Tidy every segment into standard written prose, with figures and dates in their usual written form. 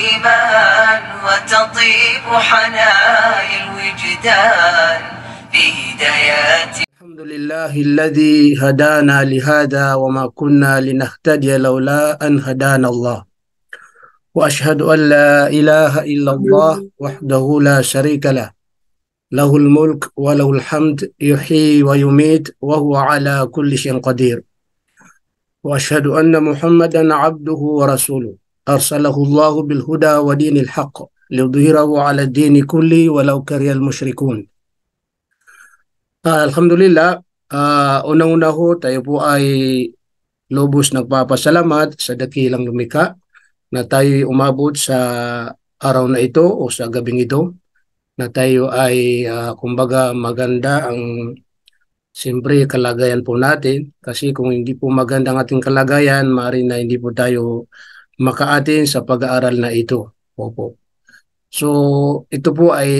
الإيمان وتطيب حنايا الوجدان في هدايات. الحمد لله الذي هدانا لهذا وما كنا لنهتدي لولا أن هدانا الله وأشهد أن لا إله إلا الله وحده لا شريك له له الملك وله الحمد يحيي ويميت وهو على كل شيء قدير وأشهد أن محمدا عبده ورسوله أرسله الله بالهدى ودين الحق ليظهره على الدين كله ولو كره المشركون. Alhamdulillah, unang-una ho, tayo po ay lubos nagpapasalamat sa dakilang lumikha na tayo umabot sa araw na ito o sa gabing ito, na tayo ay kumbaga maganda ang siyempre kalagayan po natin, kasi kung hindi po maganda ang ating kalagayan, maaari na hindi po tayo makaatin sa pag-aaral na ito. Opo. So ito po ay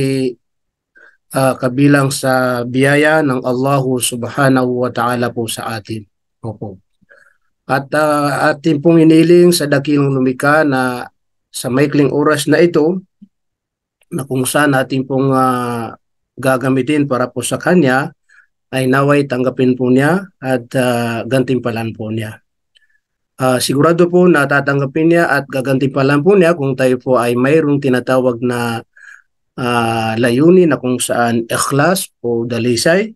kabilang sa biyaya ng Allah subhanahu wa ta'ala po sa atin. Opo. At atin pong iniling sa dakilang lumikha na sa maikling oras na ito, na kung saan atin pong gagamitin para po sa Kanya, ay naway tanggapin po niya at gantimpalan po niya. Sigurado po na tatanggapin niya at gagantimpalan po niya kung tayo po ay mayroong tinatawag na layunin na kung saan ikhlas o dalisay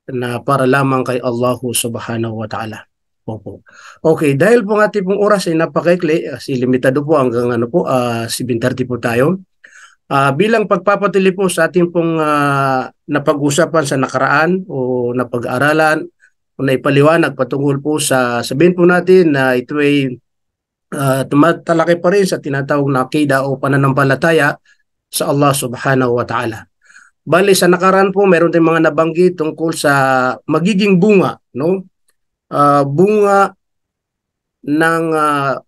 na para lamang kay Allah subhanahu wa ta'ala. Opo. Okay, dahil po ang ating pong oras ay napakaikli, kasi limitado po hanggang 7:30 po tayo. Bilang pagpapatuloy po sa ating pong napag-usapan sa nakaraan o napag-aaralan o naipaliwanag patungkol po sa sabihin po natin na ito ay tumatalaki pa rin sa tinatawag na akida o pananampalataya sa Allah subhanahu wa ta'ala. Bali sa nakaraan po meron tayong mga nabanggit tungkol sa magiging bunga, no? Bunga ng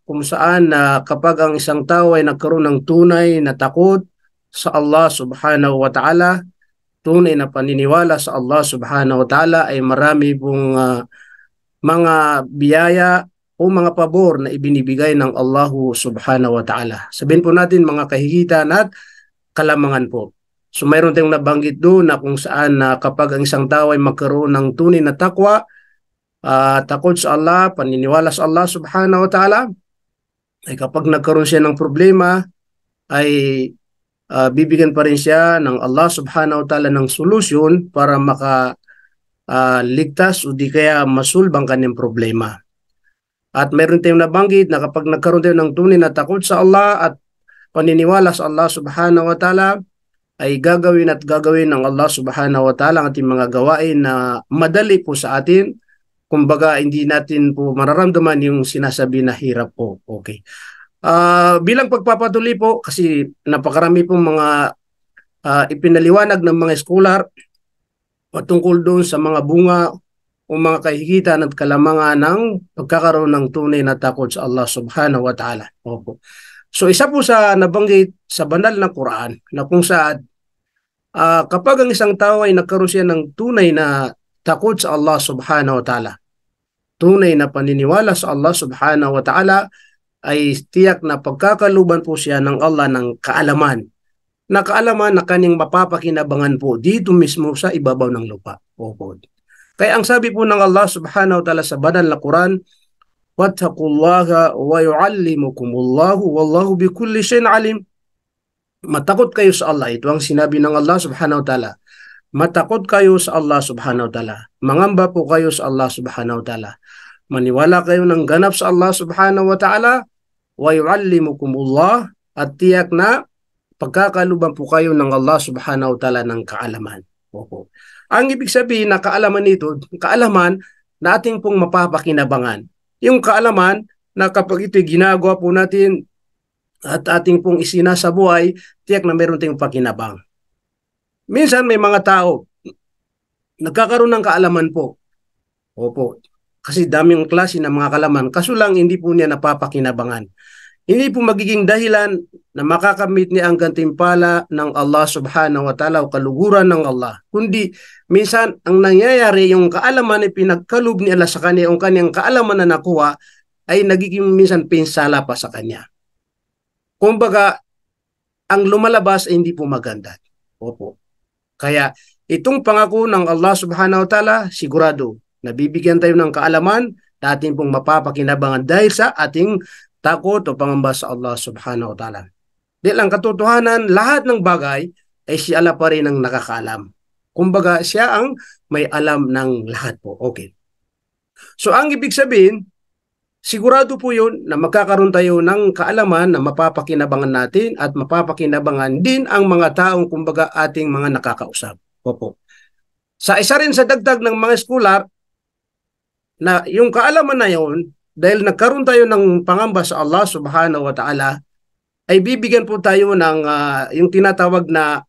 kung saan kapag ang isang tao ay nagkaroon ng tunay na takot sa Allah subhanahu wa ta'ala, tunay na paniniwala sa Allah subhanahu wa ta'ala, ay marami pong mga biyaya o mga pabor na ibinibigay ng Allah subhanahu wa ta'ala. Sabihin po natin mga kahigitan at kalamangan po. So mayroon tayong nabanggit doon na kung saan kapag ang isang tao ay magkaroon ng tunay na takwa, takot sa Allah, paniniwala sa Allah subhanahu wa ta'ala, ay kapag nagkaroon siya ng problema, ay bibigyan pa rin siya ng Allah subhanahu wa ta'ala ng solusyon para makaligtas o di kaya masulbang kanyang problema. At mayroon tayong nabanggit na kapag nagkaroon tayo ng tunay na takot sa Allah at paniniwala sa Allah subhanahu wa ta'ala, ay gagawin at gagawin ng Allah subhanahu wa ta'ala ang ating mga gawain na madali po sa atin. Kumbaga, hindi natin po mararamdaman yung sinasabi na hirap po. Okay. Bilang pagpapatuloy po, kasi napakarami pong mga ipinaliwanag ng mga scholar patungkol doon sa mga bunga o mga kahigitan at kalamangan ng pagkakaroon ng tunay na takot sa Allah subhanahu wa ta'ala. Opo. So isa po sa nabanggit sa banal na Quran na kung saan kapag ang isang tao ay nagkaroon siya ng tunay na takot sa Allah subhanahu wa ta'ala, tunay na paniniwala sa Allah subhanahu wa ta'ala, ay tiyak na pagkakaluban po siya ng Allah ng kaalaman. Na kaalaman na kanyang mapapakinabangan po dito mismo sa ibabaw ng lupa. Opo. Kaya ang sabi po ng Allah subhanahu wa ta'ala sa banal na Quran, wattaqullaha wa yu'allimukumullahu wallahu bikulli shay'in alim. Matakot kayo sa Allah. Ito ang sinabi ng Allah subhanahu wa ta'ala. Matakot kayo sa Allah subhanahu wa ta'ala. Mangamba po kayo sa Allah subhanahu wa ta'ala. Maniwala kayo ng ganap sa Allah subhanahu wa ta'ala, wa yu'allimukumullah, at tiyak na pagkakaluban po kayo ng Allah subhanahu wa ta'ala ng kaalaman. Opo. Ang ibig sabihin na kaalaman nito, kaalaman na ating pong mapapakinabangan. Yung kaalaman na kapag ito'y ginagawa po natin at ating pong isinasa buhay, tiyak na meron tayong pakinabang. Minsan may mga tao nagkakaroon ng kaalaman po. Opo. Kasi daming klase ng mga kaalaman. Kaso lang hindi po niya napapakinabangan. Hindi po magiging dahilan na makakamit niya ang gantimpala ng Allah subhanahu wa ta'ala o kaluguran ng Allah. Kundi minsan ang nangyayari, yung kaalaman ay pinagkaloob ni Allah sa kanya, yung kanyang kaalaman na nakuha ay nagiging minsan pinsala pa sa kanya. kumbaga, ang lumalabas ay hindi po maganda. Opo. Kaya itong pangako ng Allah subhanahu wa ta'ala, sigurado, nabibigyan tayo ng kaalaman na ating pong mapapakinabangan dahil sa ating takot o pangamba sa Allah subhanahu wa ta'ala. Dahil ang katotohanan, lahat ng bagay ay si Allah pa rin ang nakakaalam. Kumbaga, siya ang may alam ng lahat po. Okay. So, ang ibig sabihin, sigurado po yun na magkakaroon tayo ng kaalaman na mapapakinabangan natin at mapapakinabangan din ang mga taong kumbaga ating mga nakakausap. Opo. Sa isa rin sa dagdag ng mga scholar na yung kaalaman na yun, dahil nagkaroon tayo ng pangamba sa Allah subhanahu wa ta'ala, ay bibigyan po tayo ng yung tinatawag na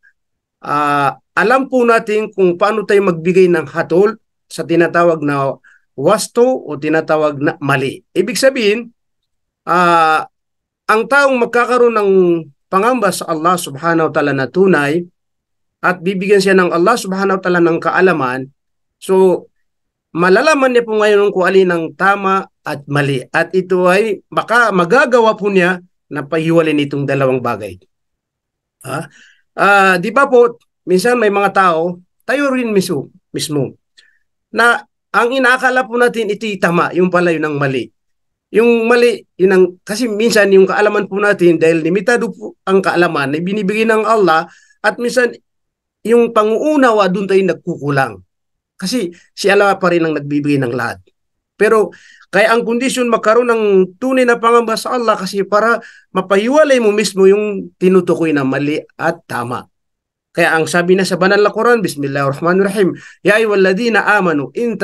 alam po natin kung paano tayo magbigay ng hatol sa tinatawag na wasto o tinatawag na mali. Ibig sabihin, ang taong magkakaroon ng pangamba sa Allah subhanahu wa ta'ala na tunay at bibigyan siya ng Allah subhanahu wa ta'ala ng kaalaman, so malalaman niya po ngayon kung alin ang tama at mali. At ito ay magagawa po niya na pahiwalin itong dalawang bagay. Di ba po, minsan may mga tao, tayo rin mismo na ang inaakala po natin ito'y tama, yung pala yun ang mali. Yung mali, yun ang, kasi minsan yung kaalaman po natin, dahil limitado po ang kaalaman na binibigay ng Allah, at minsan yung panguunawa doon tayo nagkukulang. Kasi si Allah pa rin ang nagbibigay ng lahat. Pero kaya ang kondisyon magkaroon ng tunay na pangamba sa Allah kasi para mapahiwalay mo mismo yung tinutukoy na mali at tama. Kaya ang sabi na sa banal na Quran, Bismillahirrahmanirrahim, Ya ayyuhalladhina amanu in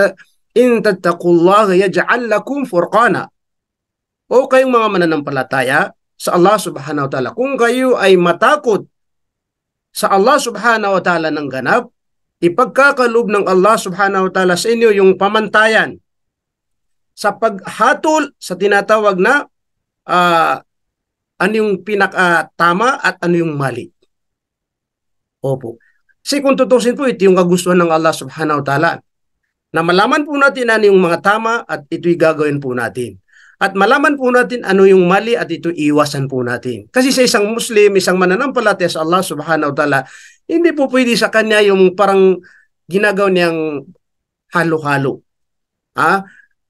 tattaqullaha yaj'al lakum furqana. O kayong mga mananampalataya sa Allah subhanahu wa ta'ala, kung kayo ay matakot sa Allah subhanahu wa ta'ala ng ganap, ipagkakalob ng Allah subhanahu wa ta'ala sa inyo yung pamantayan sa paghatol sa tinatawag na ano yung pinakatama at ano yung mali. Opo. Kasi kung tutusin po, ito yung kagustuhan ng Allah subhanahu wa ta'ala. Na malaman po natin ano yung mga tama at ito'y gagawin po natin. At malaman po natin ano yung mali at ito iwasan po natin. Kasi sa isang Muslim, isang mananampalataya sa Allah subhanahu wa ta'ala, hindi po pwede sa kanya yung parang ginagawa niyang halo-halo.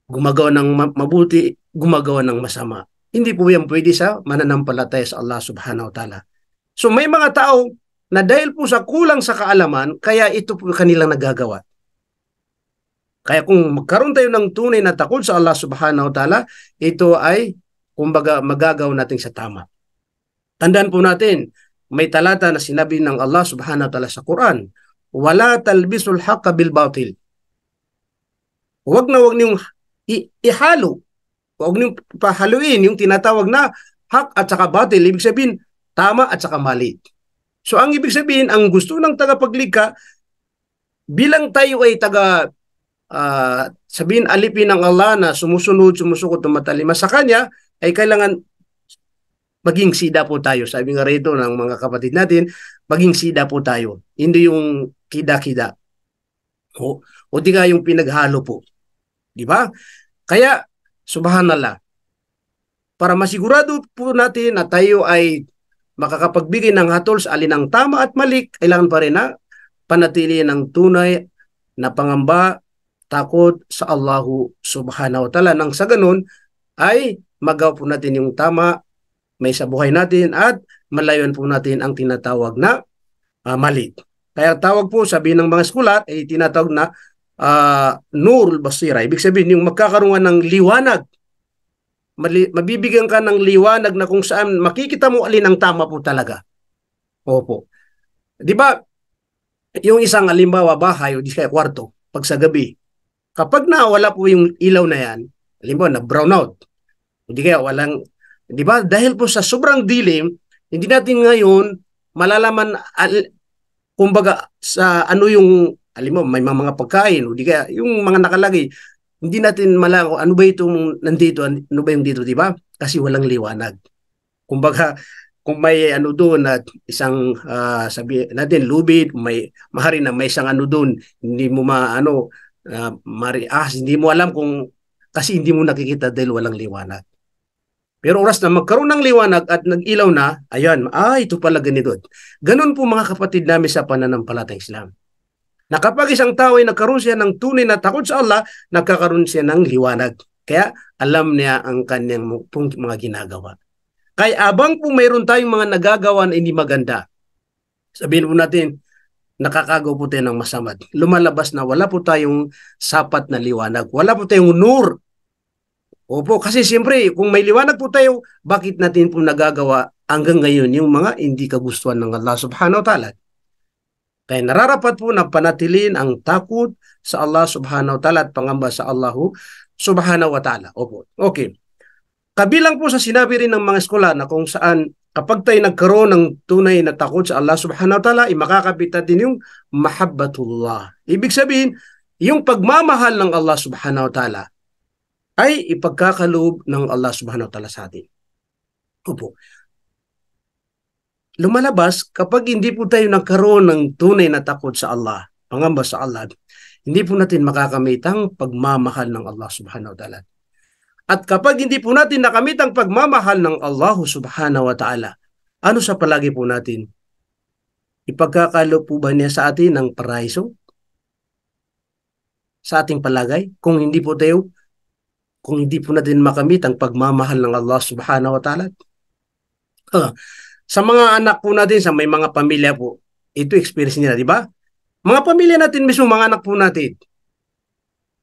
Gumagawa ng mabuti, gumagawa ng masama. Hindi po yan pwede sa mananampalataya sa Allah subhanahu wa ta'ala. So may mga tao na dahil po sa kulang sa kaalaman, kaya ito po kanilang nagagawa. Kaya kung magkaroon tayo ng tunay na takot sa Allah subhanahu wa ta'ala, ito ay kumbaga magagawa natin sa tama. Tandaan po natin, may talata na sinabi ng Allah subhanahu wa ta'ala sa Quran, wala talbisul haqqa bil batil. Huwag niyong ihalo, huwag niyong pahaluin yung tinatawag na hak at saka batil. Ibig sabihin, tama at saka mali. So ang ibig sabihin, ang gusto ng tagapaglikha, bilang tayo ay sabihin alipin ng Allah na sumusukot tumatalima sa Kanya, ay kailangan maging sida po tayo. Sabi nga rito ng mga kapatid natin, maging sida po tayo. Hindi yung kida-kida. O di ka yung pinaghalo po. Di ba? Kaya, subhanallah, para masigurado po natin na tayo ay makakapagbigay ng hatol sa alin ang tama at mali, kailangan pa rin na panatili ng tunay na pangamba, takot sa Allahu subhanahu wa ta'ala. Nang sa ganun, ay magawa po natin yung tama, may sa buhay natin at malayuan po natin ang tinatawag na mali. Kaya tawag po, sabi ng mga skulat, ay tinatawag na nurul basira. Ibig sabihin, yung magkakaroon ng liwanag. Mabibigyan ka ng liwanag na kung saan makikita mo alin ang tama po talaga. Opo. Di ba, yung isang halimbawa bahay o di kaya kwarto, pag sa gabi, kapag nawala po yung ilaw na yan, halimbawa na brown out, o di kaya walang, di ba, dahil po sa sobrang dilim, hindi natin ngayon malalaman kumbaga sa ano yung, halimbawa may mga pagkain, o di kaya yung mga nakalagay, hindi natin malaman ano ba itong nandito, ano ba yung dito, di ba? Kasi walang liwanag. Kumbaga, kung may ano doon at isang sabi natin lubid, may mahari na may isang ano doon, hindi mo hindi mo alam kung kasi hindi mo nakikita dahil walang liwanag. Pero oras na magkaroon ng liwanag at nag-ilaw na, ayan, ito pala ganito. Ganun po mga kapatid namin sa pananampalatayang Islam. Na kapag isang tao ay nagkaroon siya ng tunay na takot sa Allah, nagkakaroon siya ng liwanag. Kaya alam niya ang kanyang mga ginagawa. Kaya abang po mayroon tayong mga nagagawa na hindi maganda, sabihin po natin, nakakagaw po tayo ng masama. Lumalabas na wala po tayong sapat na liwanag. Wala po tayong nur. Opo, kasi siyempre, kung may liwanag po tayo, bakit natin po nagagawa hanggang ngayon yung mga hindi kagustuhan ng Allah subhanahu wa ta'ala? Kaya nararapat po na panatilin ang takot sa Allah subhanahu wa ta'ala at pangamba sa Allah subhanahu wa ta'ala. Opo, okay. Kabilang po sa sinabi rin ng mga eskola na kung saan kapag tayo nagkaroon ng tunay na takot sa Allah subhanahu wa ta'ala, makakapit natin yung mahabbatullah. Ibig sabihin, yung pagmamahal ng Allah subhanahu wa ta'ala ay ipagkakaloob ng Allah subhanahu wa ta'ala sa atin. Opo. Lumalabas, kapag hindi po tayo nagkaroon ng tunay na takot sa Allah, pangamba sa Allah, hindi po natin makakamit ang pagmamahal ng Allah subhanahu wa ta'ala. At kapag hindi po natin nakamit ang pagmamahal ng Allah subhanahu wa ta'ala, ano sa palagi po natin? Ipagkakaloob po ba niya sa atin ng paraiso? Sa ating palagay? Kung hindi po natin makamit ang pagmamahal ng Allah subhanahu wa ta'ala? Sa mga anak po natin, sa may mga pamilya po, ito experience nila, di ba? Mga pamilya natin mismo, mga anak po natin,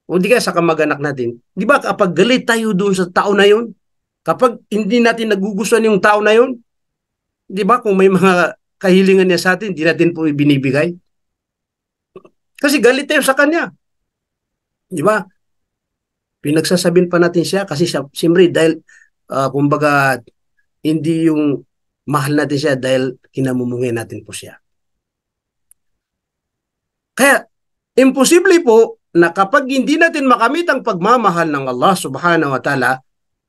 o di kaya sa kamag-anak natin, di ba kapag galit tayo doon sa tao na yun, kapag hindi natin nagugustuhan yung tao na yun, di ba kung may mga kahilingan niya sa atin, di natin po ibinibigay. Kasi galit tayo sa kanya. Di ba? Pinagsasabihin pa natin siya kasi siyempre dahil kumbaga hindi yung mahal natin siya dahil kinamumungay natin po siya. Kaya imposible po na kapag hindi natin makamit ang pagmamahal ng Allah subhanahu wa ta'ala,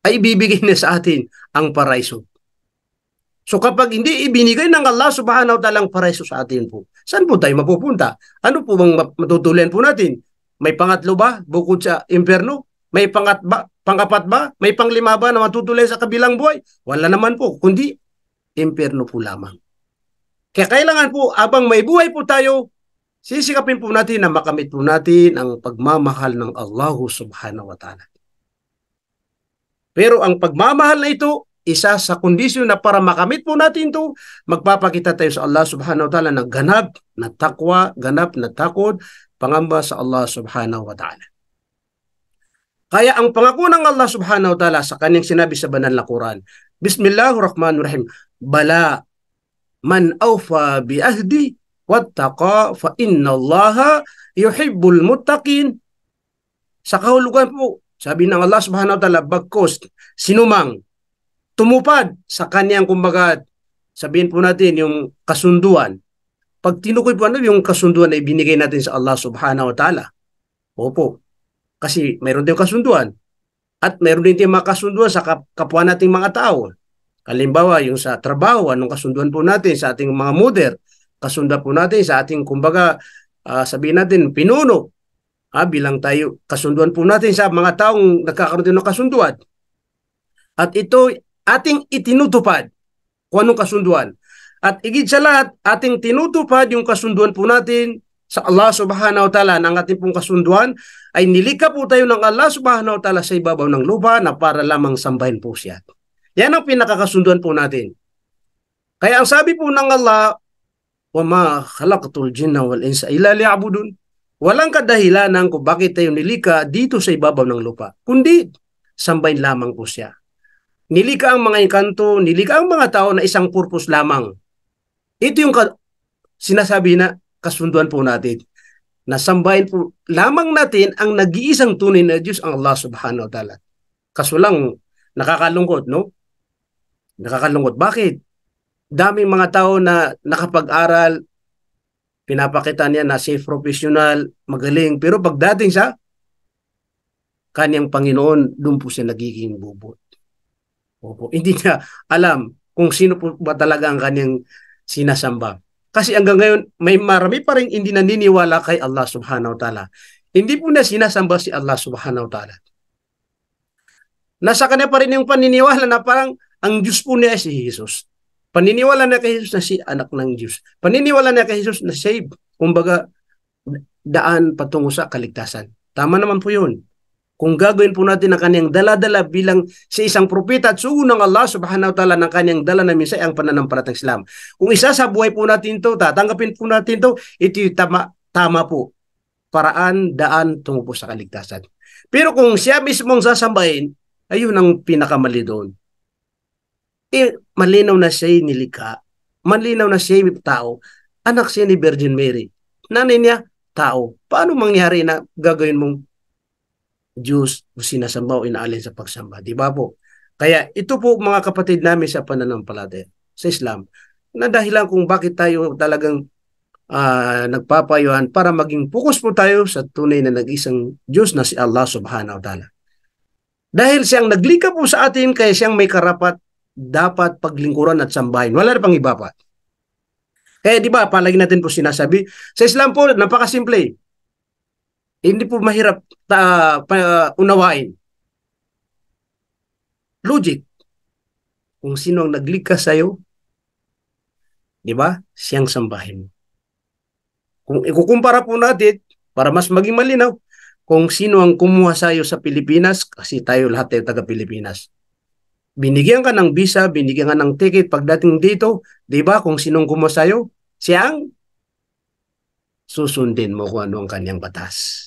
ay ibibigay na sa atin ang paraiso. So kapag hindi ibinigay ng Allah subhanahu wa ta'ala ang paraiso sa atin po, saan po tayo mapupunta? Ano po bang matutulian po natin? May pangatlo ba bukod sa impyerno? May pangapat ba? May panglima ba na matutulian sa kabilang buhay? Wala naman po, kundi impyerno po lamang. Kaya kailangan po, abang may buhay po tayo, sisikapin po natin na makamit po natin ang pagmamahal ng Allah subhanahu wa ta'ala. Pero ang pagmamahal na ito, isa sa kondisyon na para makamit po natin ito, magpapakita tayo sa Allah subhanahu wa ta'ala ng ganap na takwa, ganap na takot, pangamba sa Allah subhanahu wa ta'ala. Kaya ang pangako ng Allah subhanahu wa ta'ala sa kanyang sinabi sa banal na Quran, Bismillahirrahmanirrahim, Bala man awfa bi ahdi wattaqa fa innallaha yuhibbul muttaqin. Sa kahulugan po, sabi ng Allah subhanahu wa ta'ala, bagkos sinumang tumupad sa kanyang kumbaga, sabihin po natin yung kasunduan. Pag tinukoy po yung kasunduan na ibinigay natin sa Allah subhanahu wa ta'ala. Opo. Kasi mayroon tayong kasunduan. At mayroon din tayong mga kasunduan sa kapwa nating mga tao. Halimbawa, yung sa trabaho, anong kasunduan po natin sa ating mga mother, kasunduan po natin sa ating, kumbaga, sabihin natin, pinuno. Bilang tayo, kasunduan po natin sa mga taong nagkakaroon din ng kasunduan. At ito, ating itinutupad kung anong kasunduan. At higit sa lahat, ating tinutupad yung kasunduan po natin sa Allah subhanahu wa ta'ala. Ang ating pong kasunduan ay nilikha po tayo ng Allah subhanahu wa ta'ala sa ibabaw ng lupa na para lamang sambahin po siya. Yan ang pinakakasunduan po natin. Kaya ang sabi po ng Allah, وَمَا خَلَقْتُ الْجِنَّ وَالْإِنسَ إِلَّا لِيَعْبُدُونَ. Walang kadahilanan kung bakit tayo nilikha dito sa ibabaw ng lupa, kundi sambahin lamang po siya. Nilikha ang mga engkanto, nilikha ang mga tao na isang purpose lamang. Ito yung sinasabi na kasunduan po natin. Nasambahin po lamang natin ang nag-iisang tunay na Diyos, ang Allah subhanahu wa ta'ala. Kaso lang, nakakalungkot, no? Nakakalungkot. Bakit? Daming mga tao na nakapag-aral, pinapakita niya na safe professional, magaling, pero pagdating sa kanyang Panginoon, doon po siya nagiging bubot. Opo. Hindi niya alam kung sino po ba talaga ang kanyang sinasamba. Kasi hanggang ngayon, may marami pa rin hindi naniniwala kay Allah subhanahu wa ta'ala. Hindi po na sinasamba si Allah subhanahu wa ta'ala. Nasa kanya pa rin yung paniniwala na parang ang Diyos po niya ay si Jesus. Paniniwala na kay Jesus na si anak ng Diyos. Paniniwala na kay Jesus na save. Kumbaga, daan patungo sa kaligtasan. Tama naman po yun. Kung gagawin po natin ang kanyang dala-dala bilang sa isang propeta at sugo ng Allah subhanahu wa ta'ala ng kanyang dala na minsay ang pananampalatang Islam. Kung isa sa buhay po natin to, tatanggapin po natin to, ito yung tama po. Paraan, daan, tungo po sa kaligtasan. Pero kung siya mismong sasambahin, ayun ang pinakamali doon. Malinaw na siya nilikha, malinaw na siya tao, anak siya ni Virgin Mary. Nanay niya, tao. Paano mangyari na gagawin mong Diyos o sinasamba o inaalin sa pagsamba? Di ba po? Kaya ito po mga kapatid namin sa pananampalataya sa Islam, na dahilan kung bakit tayo talagang nagpapayuhan para maging focus po tayo sa tunay na nag-isang Diyos na si Allah subhanahu wa ta'ala. Dahil siyang naglikha po sa atin, kaya siyang may karapat dapat paglingkuran at sambahin. Wala na pang iba pa. Kaya di ba, palagi natin po sinasabi, sa Islam po, napakasimple. Hindi po mahirap unawain. Logic. Kung sino ang naglikha sa'yo, di ba, siyang sambahin. Kung ikukumpara po natin, para mas maging malinaw, kung sino ang kumuha sa'yo sa Pilipinas, kasi tayo lahat ay taga-Pilipinas. Binigyan ka ng visa, binigyan ka ng ticket pagdating dito, di ba, kung sinong kumuha sa'yo, siyang susundin mo kung ano ang kanyang batas.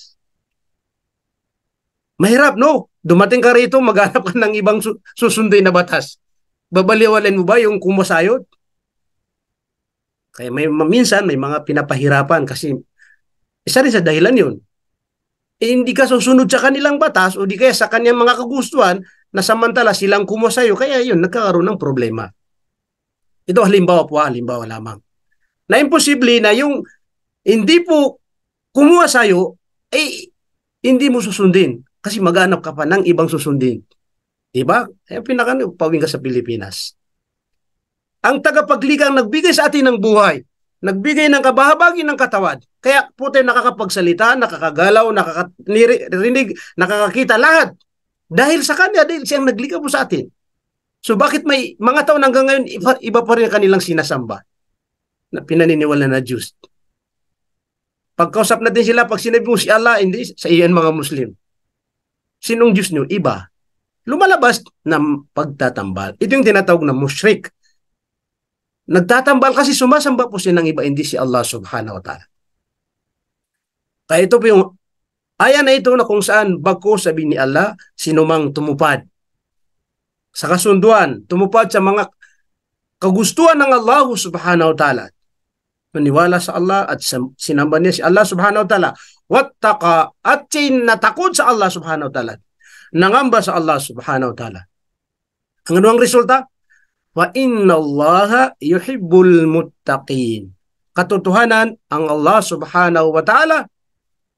Mahirap, no? Dumating ka rito, maghanap ka ng ibang susundin na batas. Babaliwalin mo ba yung kumusayod? Kaya minsan may mga pinapahirapan kasi isa rin sa dahilan yun. Hindi ka susunod sa kanilang batas o di kaya sa kanyang mga kagustuhan na samantala silang kumuha sa'yo, kaya yun, nagkakaroon ng problema. Ito halimbawa lamang. Na imposible na yung hindi po kumuha sa'yo, hindi mo susundin kasi maghanap ka pa ng ibang susundin. Diba? Kaya pawing ka sa Pilipinas. Ang tagapaglikha ang nagbigay sa atin ng buhay, nagbigay ng kabahabagi ng katawan. Kaya po tayo nakakapagsalita, nakakagalaw, nakakarinig, nakakakita lahat. Dahil sa kanya, dahil siyang naglikha po sa atin. So bakit may mga taon hanggang ngayon, iba pa rin kanilang sinasamba na pinaniniwala na Diyos? Pagkausap natin sila, pag sinabi mo si Allah, hindi, sa iyan mga Muslim. Sinong Diyos nyo? Iba. Lumalabas na pagtatambal. Ito yung tinatawag na mushrik. Nagtatambal kasi sumasamba po siya ng iba, hindi si Allah subhanahu wa ta'ala. Kaya ito po yung aya na ito na kung saan bagko sabi ni Allah, sinumang tumupad sa kasunduan, tumupad sa mga kagustuhan ng Allah subhanahu wa ta'ala. Maniwala sa Allah at sinamba niya si Allah subhanahu wa ta'ala. Wattaka at natakot sa Allah subhanahu wa ta'ala. Nangamba sa Allah subhanahu wa ta'ala. Ang ano ang resulta? Wa inna Allah yuhibbul muttaqin. Katotohanan, ang Allah subhanahu wa ta'ala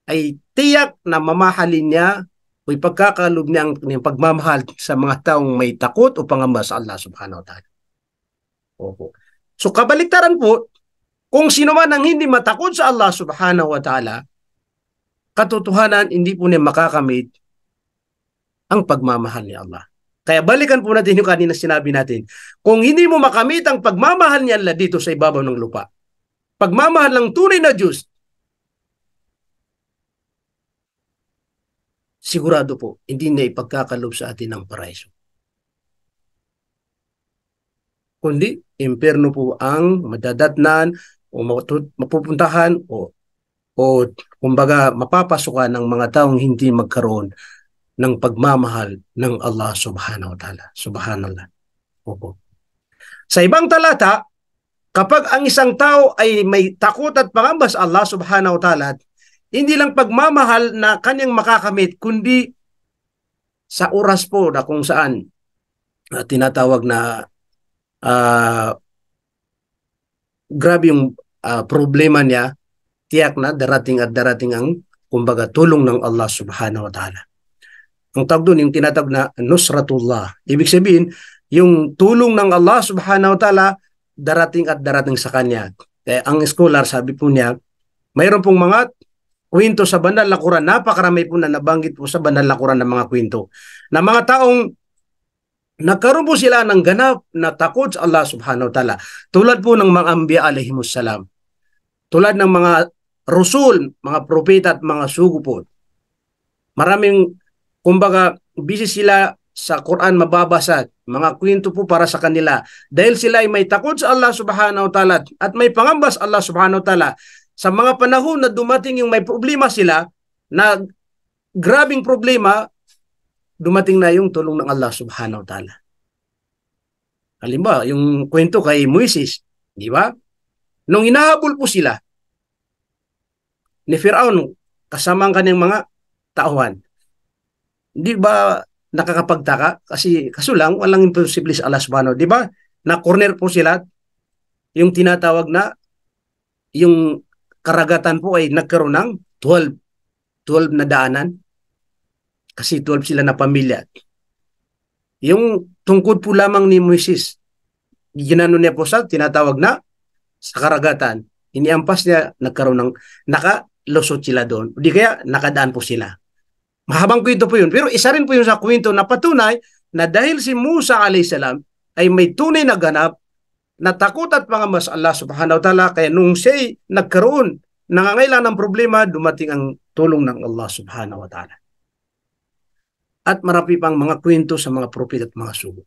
ay tiyak na mamahalin niya o ipagkakalob niya ang pagmamahal sa mga taong may takot o pangamba sa Allah subhanahu wa ta'ala. Opo. So kabaliktaran po, kung sino man ang hindi matakot sa Allah subhanahu wa ta'ala, katotohanan, hindi po niya makakamit ang pagmamahal ni Allah. Kaya balikan po natin yung kanina sinabi natin. Kung hindi mo makamit ang pagmamahal ni Allah dito sa ibabaw ng lupa, pagmamahal ng tunay na Diyos, sigurado po, hindi na ipagkakalob sa atin ng paraiso. Kundi, impyerno po ang madadatnan o mapupuntahan o kumbaga mapapasukan ng mga taong hindi magkaroon ng pagmamahal ng Allah subhanahu wa ta'ala. Subhanallah. Opo. Sa ibang talata, kapag ang isang tao ay may takot at pangamba sa Allah subhanahu wa ta'ala, hindi lang pagmamahal na kanyang makakamit, kundi sa oras po na kung saan tinatawag na grabe yung problema niya, tiyak na darating ang kumbaga tulong ng Allah subhanahu wa ta'ala. Ang tawag doon, yung tinatawag na nusratullah. Ibig sabihin, yung tulong ng Allah subhanahu wa ta'ala darating sa kanya. Kaya ang scholar, sabi po niya, mayroon pong mga kwento sa banal na Quran, napakarami po na nabanggit po sa banal na Quran ng mga kwento, na mga taong nagkaroon po sila ng ganap na takot sa Allah subhanahu wa ta'ala. Tulad po ng mga anbiya alaihimussalam. Tulad ng mga rasul, mga propeta at mga sugo po. Maraming, kumbaga, busy sila sa Quran mababasa, mga kwento po para sa kanila. Dahil sila ay may takot sa Allah subhanahu wa ta'ala at may pangambas Allah subhanahu wa ta'ala. Sa mga panahon na dumating yung may problema sila, na grabing problema, dumating na yung tulong ng Allah subhanahu wa ta'ala. Halimbawa, yung kwento kay Moises, di ba? Nung hinahabol po sila ni Firaun kasama ang kanyang mga tauhan, di ba nakakapagtaka? Kaso lang, walang imposible sa Allah subhanahu. Di ba? Na-corner po sila, yung tinatawag na, yung karagatan po ay nagkaroon ng 12 na daanan. Kasi 12 sila na pamilya. Yung tungkod po lamang ni Moises, ginano niya po sa tinatawag na sa karagatan. Iniampas niya, nagkaroon ng, nakalusot sila doon. Di kaya nakadaan po sila. Mahabang kwento po yun. Pero isa rin po yun sa kwento na patunay na dahil si Musa a.s. ay may tunay na ganap na takot at pangambas Allah subhanahu wa ta'ala, kaya nung siya'y nagkaroon, nangangailangan ng problema, dumating ang tulong ng Allah subhanahu wa ta'ala. At marami pang mga kwento sa mga prophet at mga sugo.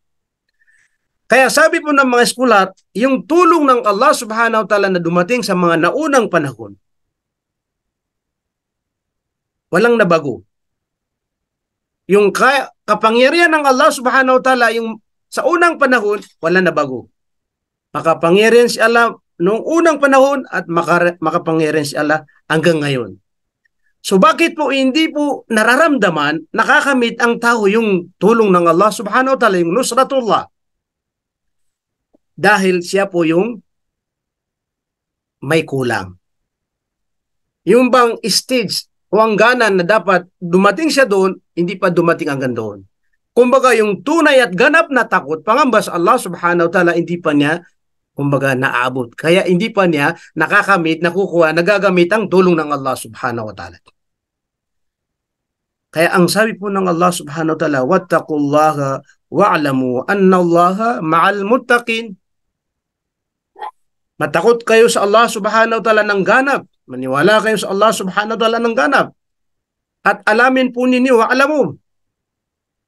Kaya sabi po ng mga eskular, yung tulong ng Allah subhanahu wa ta'ala na dumating sa mga naunang panahon, walang nabago. Yung kapangyarihan ng Allah subhanahu wa ta'ala, yung sa unang panahon, wala na bago. Makapangyarihan si Allah noong unang panahon at makapangyarihan si Allah hanggang ngayon. So bakit po hindi po nararamdaman, nakakamit ang tao yung tulong ng Allah subhanahu wa ta'ala, yung nusratullah? Dahil siya po yung may kulang. Yung bang stage o hangganan na dapat dumating siya doon, hindi pa dumating hanggang doon. Kumbaga yung tunay at ganap na takot, pangambas Allah subhanahu wa ta'ala, hindi pa niya, kumbaga, naabot. Kaya hindi pa niya nakakamit, nakukuha, nagagamit ang tulong ng Allah subhanahu wa ta'ala. Kaya ang sabi po ng Allah subhanahu wa ta'ala, wattaqullaha wa'lamu anna Allaha ma'al muttaqin. Matakot kayo sa Allah subhanahu wa ta'ala ng ganap. Maniwala kayo sa Allah subhanahu wa ta'ala ng ganap. At alamin po ninyo, wa'lamu,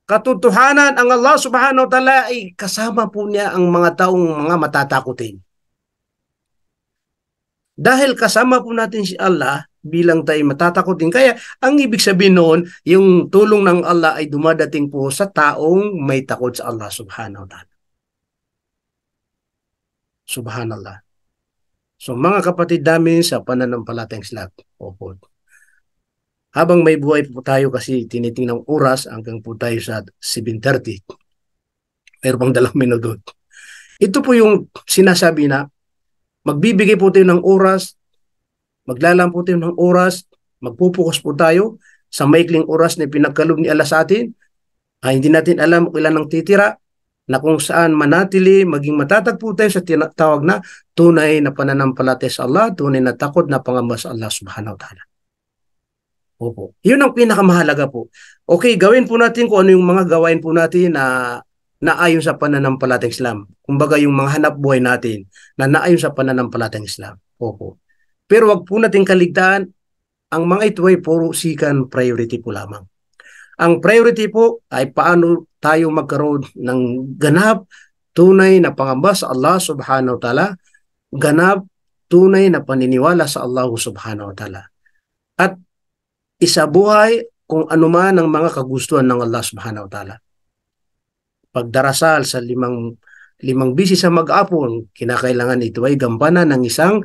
katotohanan ang Allah subhanahu wa ta'ala ay kasama po niya ang mga taong mga matatakutin. Dahil kasama po natin si Allah, bilang tayo matatakutin. Kaya ang ibig sabihin noon, yung tulong ng Allah ay dumadating po sa taong may takot sa Allah subhanahu wa ta'ala. Subhanallah. So mga kapatid namin sa pananampalatayang Islam, opo. Habang may buhay po tayo, kasi tinitingnan ng oras hanggang po tayo sa 7:30. Mayroon pang 2 minuto. Ito po yung sinasabi na magbibigay po tayo ng oras, maglalaan po tayo ng oras, magpupukas po tayo sa maikling oras na pinagkaloob ni Allah sa atin. Hindi natin alam kung ilan ang titira, na kung saan manatili, maging matatag po tayo sa tinatawag na tunay na pananampalataya sa Allah, tunay na takot na pangambas sa Allah subhanahu wa ta'ala. Opo. Yun ang pinakamahalaga po. Okay, gawin po natin kung ano yung mga gawain po natin na naayon sa pananampalatayang Islam. Kumbaga yung mga hanap buhay natin na naayon sa pananampalatayang Islam. Opo. Pero wag po natin kaligtaan, ang mga ito ay puro sikan priority po lamang. Ang priority po ay paano tayo magkaroon ng ganap, tunay na pangamba sa Allah subhanahu wa ta'ala, ganap, tunay na paniniwala sa Allah subhanahu wa ta'ala. At isabuhay kung anuman ang mga kagustuhan ng Allah subhanahu wa ta'ala. Pagdarasal sa limang bisis sa mag-apon, kinakailangan ito ay gampanan ng isang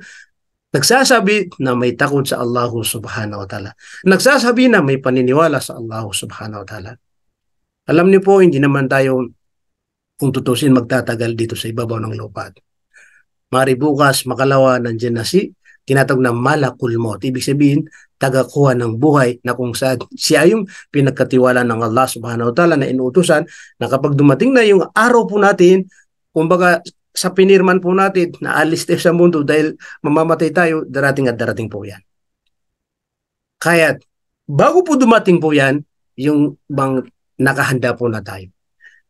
nagsasabi na may takot sa Allah subhanahu wa ta'ala. Nagsasabi na may paniniwala sa Allah subhanahu wa ta'ala. Alam niyo po, hindi naman tayo, kung tutusin, magtatagal dito sa ibabaw ng lupa. Mari bukas, makalawa, nandiyan na si tinatawag na malakul maut. Ibig sabihin, tagakuha ng buhay, na kung saan siya yung pinagkatiwala ng Allah subhanahu wa ta'ala na inuutusan, na kapag dumating na yung araw po natin, kumbaga sa pinirman po natin na alis tayo sa mundo dahil mamamatay tayo, darating at darating po yan. Kaya bago po dumating po yan, yung bang nakahanda po na tayo.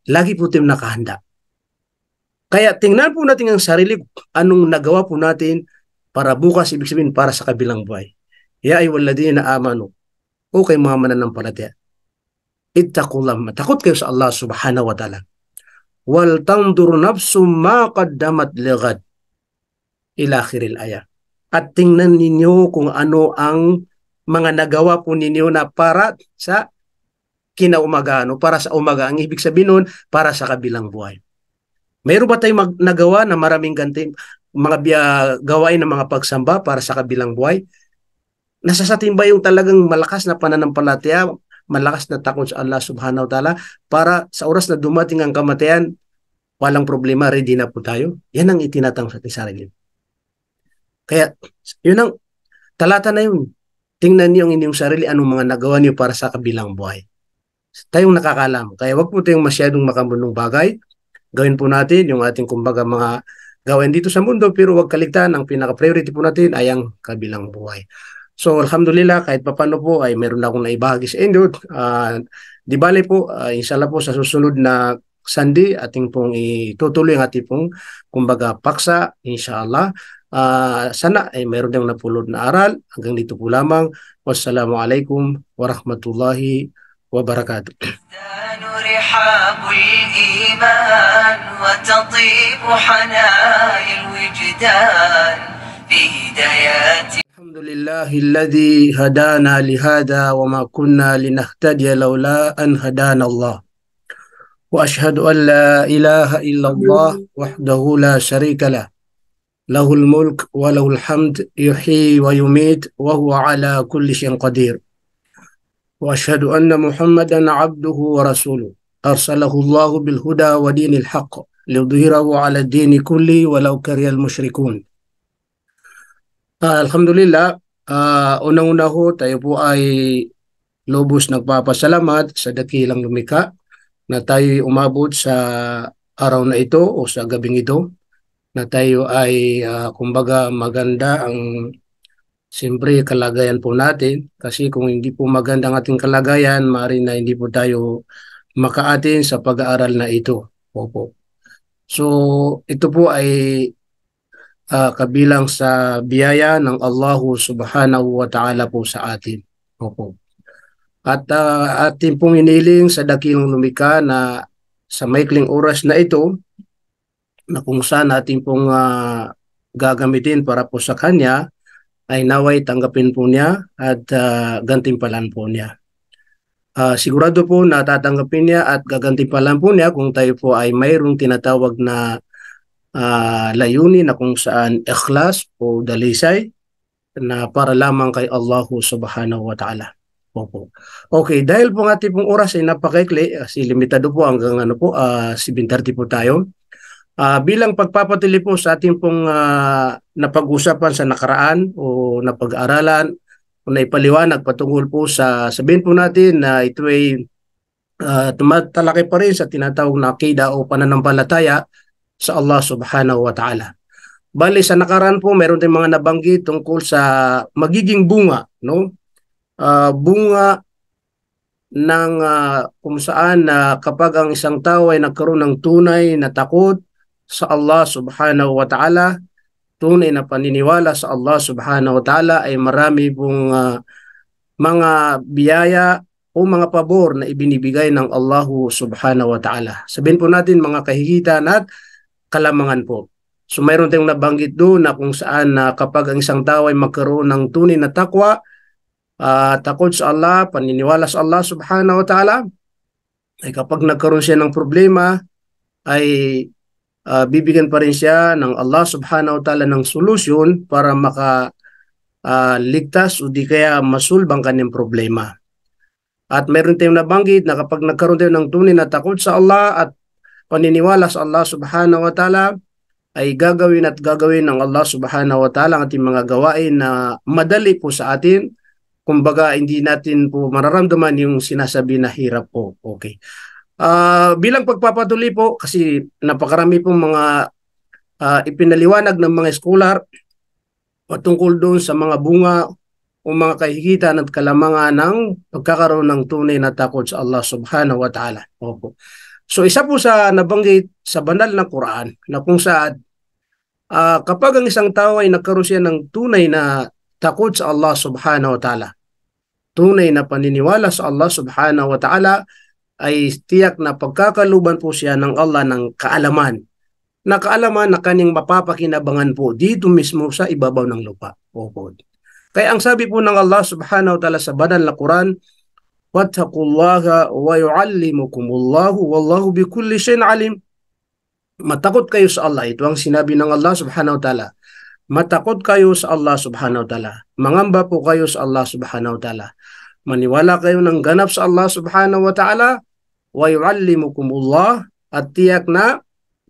lagi po tayong nakahanda. Kaya tingnan po natin ang sarili, anong nagawa po natin para bukas, ibig sabihin para sa kabilang buhay. Ya ayyuhalladhina amanu, o kay mga mananampalataya, ittaqullah, matakot kayo sa Allah subhanahu wa ta'ala. Wal tandur nafsum ma qaddamat lighad, ila akhiril ayah. At tingnan ninyo kung ano ang mga nagawa po ninyo na para sa kinaumagaan o para sa umaga. Ang ibig sabihin nun, para sa kabilang buhay. Mayroon ba tayong nagawa na maraming ganti, mga gawain ng mga pagsamba para sa kabilang buhay? Nasa sa atin ba yung talagang malakas na pananampalataya, malakas na takot sa Allah subhanahu wa ta'ala, para sa oras na dumating ang kamatayan, walang problema, ready na po tayo? Yan ang itinatang sa ating sarili. Kaya, yun ang talata na yun. Tingnan niyo ang inyong sarili, anong mga nagawa niyo para sa kabilang buhay. Tayong nakakalam. Kaya wag po tayong masyadong makabunong bagay. Gawin po natin yung ating kumbaga mga gawin dito sa mundo, pero wag kaligtaan, ang pinaka-priority po natin ay ang kabilang buhay. So alhamdulillah, kahit papano po ay meron na akong naibahagi sa inyo. Di bale po, inshallah po sa susunod na Sunday, ating pong itutuloy ang ating pong kumbaga paksa, inshallah. Sana ay meron din napulot na aral. Hanggang dito po lamang. Wassalamualaikum warahmatullahi wabarakatuh. رحاب الإيمان وتطيب حنايا الوجدان في هدايات. الحمد لله الذي هدانا لهذا وما كنا لنهتدي لولا أن هدانا الله وأشهد أن لا إله إلا الله وحده لا شريك له له الملك وله الحمد يحيي ويميت وهو على كل شيء قدير وأشهد أن محمدا عبده ورسوله أرسله الله بالهدى ودين الحق ليظهره على الدين كله ولو كره المشركون. Alhamdulillah, unang-una ho, tayo po ay lubos nagpapasalamat sa dakilang lumikha na tayo umabot sa araw na ito o sa gabing ito, na tayo ay kumbaga maganda ang siyempre kalagayan po natin, kasi kung hindi po maganda ang ating kalagayan, maaari na hindi po tayo makaatin sa pag-aaral na ito. Opo. So ito po ay kabilang sa biyaya ng Allah subhanahu wa ta'ala po sa atin. Opo. At atin pong iniling sa dakilang lumikha na sa maikling oras na ito, na kung saan atin pong gagamitin para po sa Kanya, ay naway tanggapin po niya at gantimpalan po niya. Sigurado po na tatanggapin niya at gagantimpalan po niya kung tayo po ay mayroong tinatawag na layunin na kung saan ikhlas o dalisay na para lamang kay Allah subhanahu wa ta'ala. Opo. Okay, dahil po ang ating pong oras ay napakaikli, kasi limitado po hanggang 7:30 po tayo. Bilang pagpapatuloy po sa ating pong napag-usapan sa nakaraan o napag-aralan o naipaliwanag patungkol po sa sabihin po natin na ito ay tumatalaki pa rin sa tinatawag na akida o pananampalataya sa Allah subhanahu wa ta'ala. Bali sa nakaraan po mayroon tayong mga nabanggit tungkol sa magiging bunga, no? Bunga ng kung saan kapag ang isang tao ay nagkaroon ng tunay na takot sa Allah subhanahu wa ta'ala, tunay na paniniwala sa Allah subhanahu wa ta'ala, ay marami pong mga biyaya o mga pabor na ibinibigay ng Allah subhanahu wa ta'ala. Sabihin po natin mga kahihitan at kalamangan po. So mayroon tayong nabanggit doon na kung saan kapag ang isang tao ay magkaroon ng tunay na takwa, takot sa Allah, paniniwala sa Allah subhanahu wa ta'ala, ay kapag nagkaroon siya ng problema, ay bibigyan pa rin siya ng Allah subhanahu wa ta'ala ng solusyon para makaligtas o di kaya masulbang kanyang problema. At meron tayong nabanggit na kapag nagkaroon tayo ng tunay na takot sa Allah at paniniwala sa Allah subhanahu wa ta'ala, ay gagawin ng Allah subhanahu wa ta'ala ang ating mga gawain na madali po sa atin. Kumbaga, hindi natin po mararamdaman yung sinasabi na hirap po. Okay. Bilang pagpapatuloy po, kasi napakarami pong mga ipinaliwanag ng mga scholar patungkol doon sa mga bunga o mga kahigitan at kalamangan ng pagkakaroon ng tunay na takot sa Allah subhanahu wa ta'ala. Opo. So isa po sa nabanggit sa banal na Quran na kung saan kapag ang isang tao ay nagkaroon siya ng tunay na takot sa Allah subhanahu wa ta'ala, tunay na paniniwala sa Allah subhanahu wa ta'ala, ay tiyak na pagkakaluban po siya ng Allah ng kaalaman. Na kaalaman na kanyang mapapakinabangan po dito mismo sa ibabaw ng lupa. Opo. Kaya ang sabi po ng Allah subhanahu wa ta'ala sa banal na Quran, "Wattaqullaha wa yu'allimukumullahu wallahu bikulli shay'in alim." Matakot kayo sa Allah. Ito ang sinabi ng Allah subhanahu wa ta'ala. Matakot kayo sa Allah subhanahu wa ta'ala. Mangamba po kayo sa Allah subhanahu wa ta'ala. Maniwala kayo ng ganap sa Allah subhanahu wa ta'ala, wa yu'allimukumullah, at tiyak na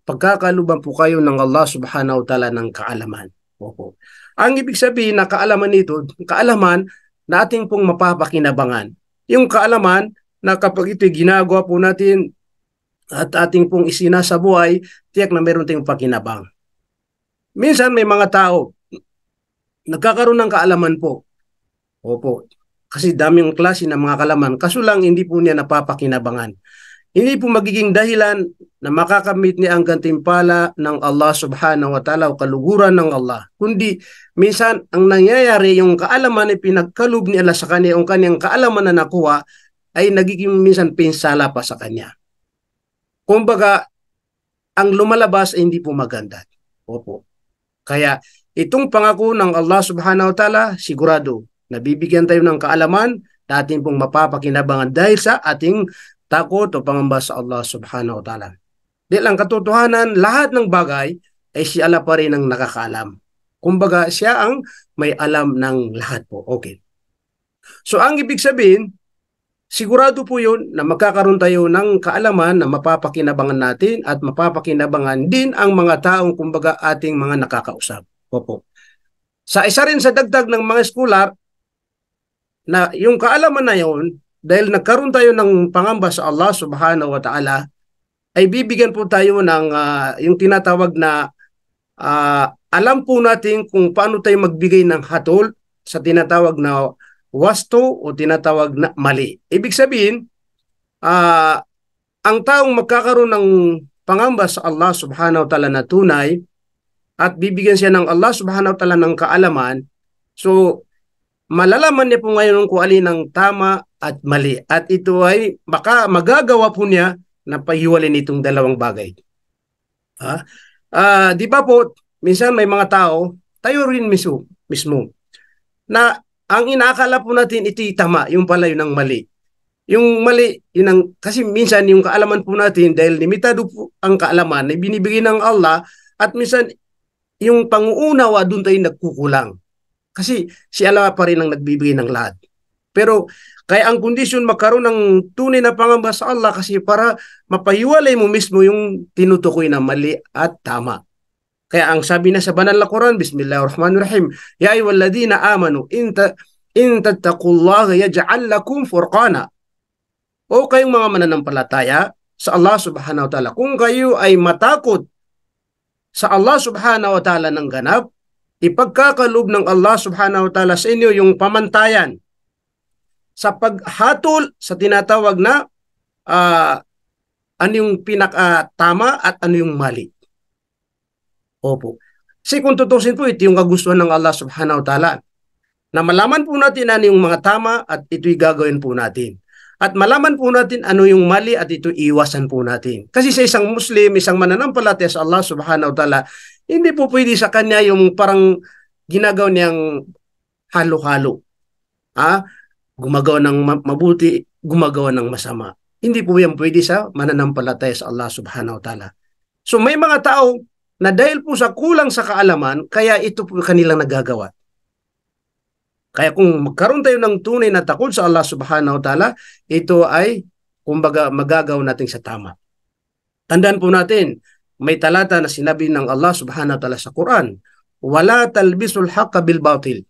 pagkakaluban po kayo ng Allah subhanahu wa ta'ala ng kaalaman. Opo. Ang ibig sabihin na kaalaman nito, kaalaman na ating pong mapapakinabangan. Yung kaalaman na kapag ito'y ginagawa po natin at ating pong isinasa buhay, tiyak na meron tayong pakinabang. Minsan may mga tao nagkakaroon ng kaalaman po. Opo. Kasi daming klase ng mga kaalaman, kaso lang hindi po niya napapakinabangan. Hindi po magiging dahilan na makakamit niya ang gantimpala ng Allah subhanahu wa ta'ala o kaluguran ng Allah. Kundi minsan ang nangyayari, yung kaalaman ay pinagkaloob ni Allah sa kanya, yung kanyang kaalaman na nakuha ay nagiging minsan pinsala pa sa kanya. Kumbaga, ang lumalabas ay hindi po maganda. Opo. Kaya itong pangako ng Allah subhanahu wa ta'ala, sigurado, nabibigyan tayo ng kaalaman na ating pong mapapakinabangan dahil sa ating takot o pangamba sa Allah subhanahu wa ta'ala. Dahil ang katotohanan, lahat ng bagay ay si Allah pa rin ang nakakaalam. Kumbaga, siya ang may alam ng lahat po. Okay. So, ang ibig sabihin, sigurado po yun na magkakaroon tayo ng kaalaman na mapapakinabangan natin at mapapakinabangan din ang mga taong kumbaga ating mga nakakausap. Opo. Sa isa rin sa dagdag ng mga scholar, na yung kaalaman na yun, dahil nagkaroon tayo ng pangamba sa Allah subhanahu wa ta'ala, ay bibigyan po tayo ng yung tinatawag na alam po natin kung paano tayo magbigay ng hatol sa tinatawag na wasto o tinatawag na mali. Ibig sabihin, ang taong magkakaroon ng pangamba sa Allah subhanahu wa ta'ala na tunay at bibigyan siya ng Allah subhanahu wa ta'ala ng kaalaman, so malalaman niya po ngayon kung alin ang tama at mali. At ito ay magagawa po niya na pahiwalin itong dalawang bagay. Di ba po, minsan may mga tao, tayo rin mismo na ang inaakala po natin ito'y tama, yung pala yun ang mali. Yung mali, yun ang, kasi minsan yung kaalaman po natin, dahil limitado po ang kaalaman na binibigay ng Allah, at minsan yung panguunawa doon tayo nagkukulang. Kasi si Allah pa rin ang nagbibigay ng lahat. Pero kaya ang kondisyon magkaroon ng tunay na pangamba sa Allah kasi para mapahiwalay mo mismo yung tinutukoy na mali at tama. Kaya ang sabi na sa banal na Quran, Bismillahirrahmanirrahim, Ya ayyuhalladhina amanu in tattaqullaha yaj'al lakum furqana. O kayong mga mananampalataya sa Allah subhanahu wa ta'ala, kung kayo ay matakot sa Allah subhanahu wa ta'ala ng ganap, ipagkakaloob ng Allah subhanahu wa ta'ala sa inyo yung pamantayan sa paghatol sa tinatawag na ano yung pinakatama at ano yung mali. Opo. Kasi kung tutusin po, ito yung kagustuhan ng Allah subhanahu wa ta'ala. Na malaman po natin ano yung mga tama at ito'y gagawin po natin. At malaman po natin ano yung mali at ito iwasan po natin. Kasi sa isang Muslim, isang mananampalataya sa Allah subhanahu wa ta'ala, hindi po pwede sa kanya yung parang ginagawa niyang halo-halo. Gumagawa ng mabuti, gumagawa ng masama. Hindi po yan pwede sa mananampalataya sa Allah subhanahu wa ta'ala. So may mga tao na dahil po sa kulang sa kaalaman, kaya ito po kanilang nagagawa. Kaya kung magkaroon tayo ng tunay na takot sa Allah subhanahu wa ta'ala, ito ay kumbaga magagawa natin sa tama. Tandaan po natin, may talata na sinabi ng Allah subhanahu wa ta'ala sa Quran, wala talbisul haqqa bil batil.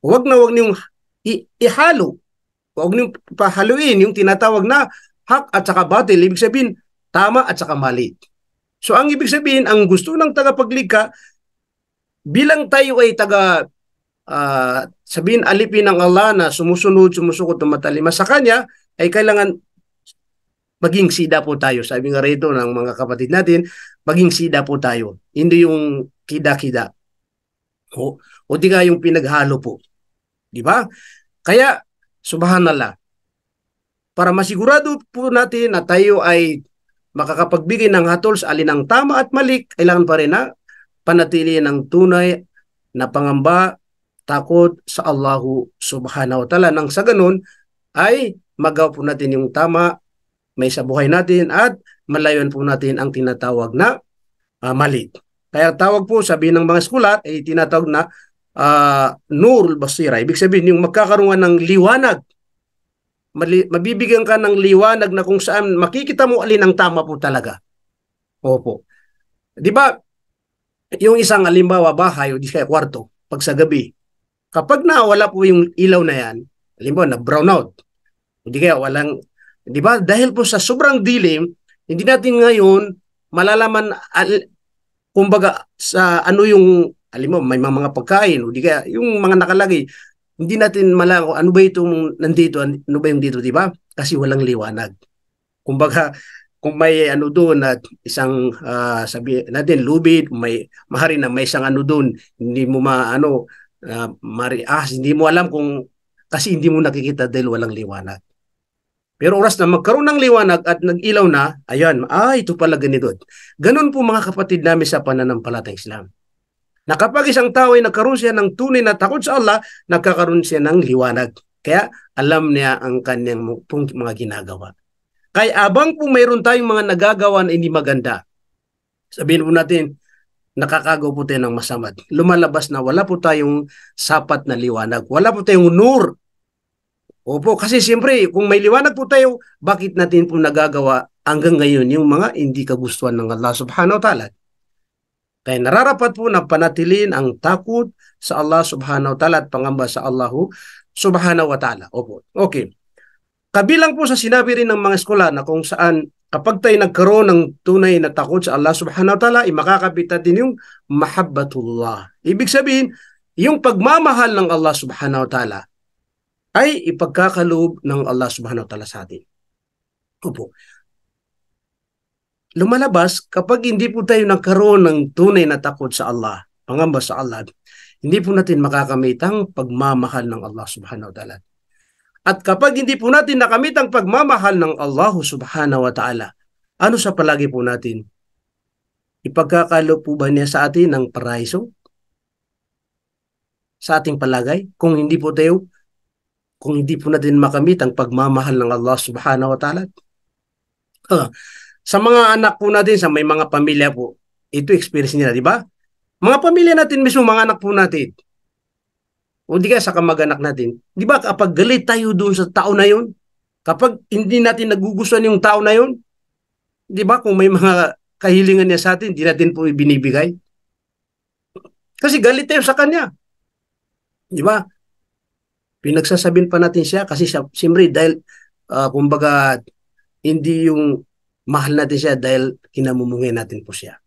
Huwag niyong ihalo. Huwag niyong pahaluin yung tinatawag na hak at saka batil. Ibig sabihin, tama at saka mali. So ang ibig sabihin, ang gusto ng tagapaglikha, bilang tayo ay sabihin alipin ng Allah na sumusunod, sumusukot, tumatalima sa Kanya, ay kailangan maging sida po tayo. Sabi nga rito ng mga kapatid natin, maging sida po tayo. Hindi yung kida-kida. O di ka yung pinaghalo po. Di ba? Kaya, subhanallah, para masigurado po natin na tayo ay makakapagbigay ng hatol sa alinang tama at mali, kailangan pa rin na panatili ng tunay na pangamba, takot sa Allahu subhanahu wa ta'ala. Nang sa ganun ay magawa po natin yung tama, may sa buhay natin at malayuan po natin ang tinatawag na mali. Kaya tawag po, sabi ng mga skulat, ay tinatawag na Nurul Basira. Ibig sabihin, yung magkakaroon ng liwanag. Mabibigyan ka ng liwanag na kung saan makikita mo alin ang tama po talaga. Opo. Di ba, yung isang halimbawa bahay o di kaya kwarto, pag sa gabi, kapag nawala po yung ilaw na yan, halimbawa na brown out, hindi kaya walang, di ba, dahil po sa sobrang dilim, hindi natin ngayon malalaman, kumbaga, sa ano yung, halimbawa, may mga pagkain, o di kaya yung mga nakalagay, hindi natin malaman ano ba itong nandito, ano ba yung dito, di ba? Kasi walang liwanag. Kumbaga, kung may ano doon at isang sabi natin lubid, may mahari na may isang ano doon, hindi mo maano hindi mo alam kung kasi hindi mo nakikita dahil walang liwanag. Pero oras na magkaroon ng liwanag at nag-ilaw na, ayan, ito pala ganito. Ganun po mga kapatid namin sa pananampalatayang Islam. Na kapag isang tao ay nagkaroon siya ng tunay na takot sa Allah, nagkakaroon siya ng liwanag. Kaya alam niya ang kanyang mga ginagawa. Kaya abang po mayroon tayong mga nagagawa na hindi maganda, sabihin po natin, nakakagaw po tayo ng masama. Lumalabas na wala po tayong sapat na liwanag. Wala po tayong nur. Opo, kasi siyempre, kung may liwanag po tayo, bakit natin po nagagawa hanggang ngayon yung mga hindi kagustuhan ng Allah subhanahu wa ta'ala? Kaya nararapat po na panatilin ang takot sa Allah subhanahu wa ta'ala at pangamba sa Allah subhanahu wa ta'ala. Opo, okay. Kabilang po sa sinabi rin ng mga eskola na kung saan kapag tayo nagkaroon ng tunay na takot sa Allah subhanahu wa ta'ala, makakapit natin yung mahabbatullah. Ibig sabihin, yung pagmamahal ng Allah subhanahu wa ta'ala ay ipagkakaloob ng Allah subhanahu wa ta'ala sa atin. Opo. Lumalabas, kapag hindi po tayo nagkaroon ng tunay na takot sa Allah, pangamba sa Allah, hindi po natin makakamit ang pagmamahal ng Allah subhanahu wa ta'ala. At kapag hindi po natin nakamit ang pagmamahal ng Allah subhanahu wa ta'ala, ano sa palagi po natin? Ipagkakaloob po ba niya sa atin ng paraiso? Sa ating palagay? Kung hindi po natin makamit ang pagmamahal ng Allah subhanahu wa ta'ala? Sa mga anak po natin, sa may mga pamilya po, ito experience nila, di ba? Mga pamilya natin mismo, mga anak po natin, o di kaya sa kamag-anak natin, di ba kapag galit tayo doon sa tao na yun, kapag hindi natin nagugustuhan yung tao na yun, di ba kung may mga kahilingan niya sa atin, di natin po ibinibigay. Kasi galit tayo sa kanya. Di ba? Pinagsasabihin pa natin siya kasi siyempre dahil kumbaga hindi yung mahal natin siya dahil kinamumungay natin po siya.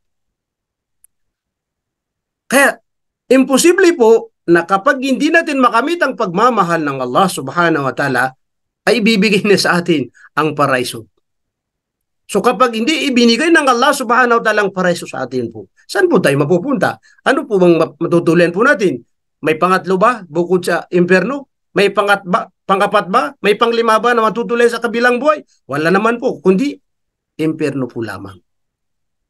Kaya imposible po na kapag hindi natin makamit ang pagmamahal ng Allah subhanahu wa ta'ala, ay ibibigay niya sa atin ang paraiso. So kapag hindi ibinigay ng Allah subhanahu wa ta'ala ang paraiso sa atin po, saan po tayo mapupunta? Ano po bang matutulian po natin? May pangatlo ba bukod sa impyerno? May pangapat ba? May panglima ba na matutuloy sa kabilang buhay? Wala naman po, kundi impyerno po lamang.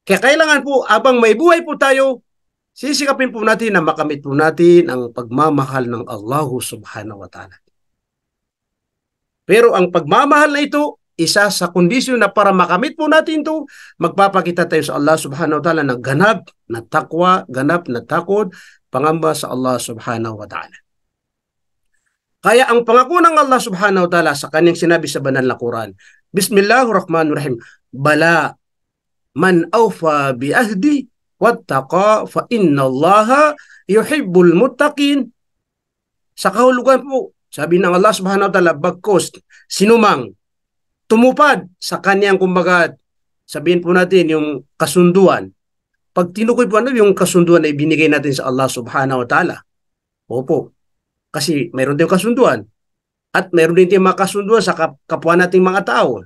Kaya kailangan po, abang may buhay po tayo, sisikapin po natin na makamit po natin ang pagmamahal ng Allah subhanahu wa ta'ala. Pero ang pagmamahal na ito, isa sa kondisyon na para makamit po natin ito, magpapakita tayo sa Allah subhanahu wa ta'ala ng ganap na takwa, ganap na takot, pangamba sa Allah subhanahu wa ta'ala. Kaya ang pangako ng Allah subhanahu wa ta'ala sa kanyang sinabi sa banal na Quran, Bismillahirrahmanirrahim, Bala, man awfa bi ahdi, wattaqa fa innallaha yuhibbul muttaqin. Sa kahulugan po, sabi ng Allah subhanahu wa ta'ala, bagkos, sinumang tumupad sa kanyang, kumbaga, sabihin po natin yung kasunduan. Pag tinukoy po yung kasunduan na ibinigay natin sa Allah subhanahu wa ta'ala, opo, kasi mayroon tayong kasunduan at mayroon din tayong mga kasunduan sa kapwa nating mga tao.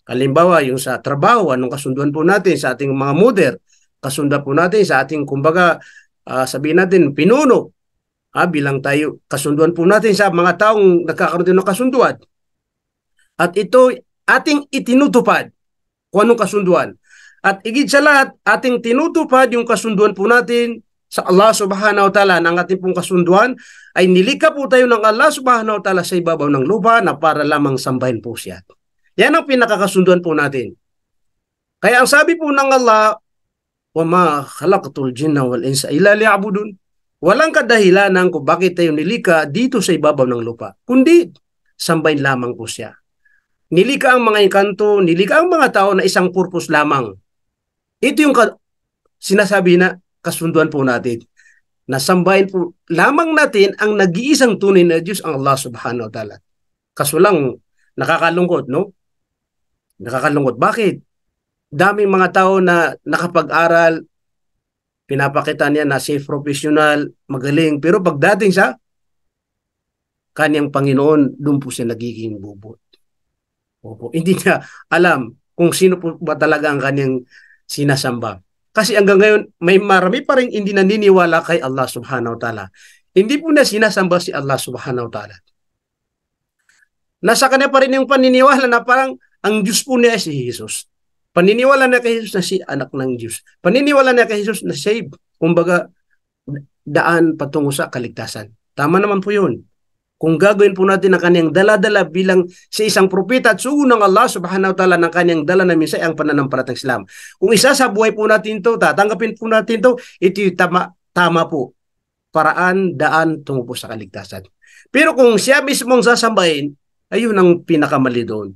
Halimbawa, yung sa trabaho, anong kasunduan po natin sa ating mga mother, kasunduan po natin sa ating, kumbaga, sabihin natin, pinuno, bilang tayo, kasunduan po natin sa mga taong nagkakaroon din ng kasunduan. At ito ating itinutupad kung anong kasunduan. At higit sa lahat, ating tinutupad yung kasunduan po natin sa Allah subhanahu wa ta'ala. Ang ating pong kasunduan ay nilikha po tayo ng Allah subhanahu wa ta'ala sa ibabaw ng lupa na para lamang sambahin po siya. Yan ang pinakakasunduan po natin. Kaya ang sabi po ng Allah, وَمَا خَلَقْتُ الْجِنَّ وَالْإِنسَ إِلَّا لِيَعْبُدُونَ. Walang kadahilanan kung bakit tayo nilikha dito sa ibabaw ng lupa, kundi sambahin lamang po siya. Nilikha ang mga engkanto, nilikha ang mga tao na isang purpose lamang. Ito yung sinasabi na kasunduan po natin. Nasambahin po lamang natin ang nag-iisang tunay na Diyos, ang Allah subhanahu wa ta'ala. Kaso lang, nakakalungkot, no? Nakakalungkot. Bakit? Daming mga tao na nakapag-aral, pinapakita niya na safe professional, magaling, pero pagdating sa kanyang Panginoon, doon po siya nagiging bubot. Opo, hindi niya alam kung sino po ba talaga ang kanyang sinasamba. Kasi hanggang ngayon, may marami pa rin hindi naniniwala kay Allah subhanahu wa ta'ala. Hindi po na sinasamba si Allah subhanahu wa ta'ala. Nasa kanya pa rin yung paniniwala na parang ang Diyos po niya si Jesus. Paniniwala na kay Jesus na si anak ng Diyos. Paniniwala na kay Jesus na save. Kumbaga, daan patungo sa kaligtasan. Tama naman po yun. Kung gagawin po natin ang kanyang dala-dala bilang sa isang propeta at sugo ng Allah subhanahu wa ta'ala ng kanyang dala na minsay ang pananampalatang Islam. Kung isa sa buhay po natin ito, tatanggapin po natin ito, ito yung tama po. Paraan, daan, tungo po sa kaligtasan. Pero kung siya mismong sasambahin, ayun ang pinakamali doon.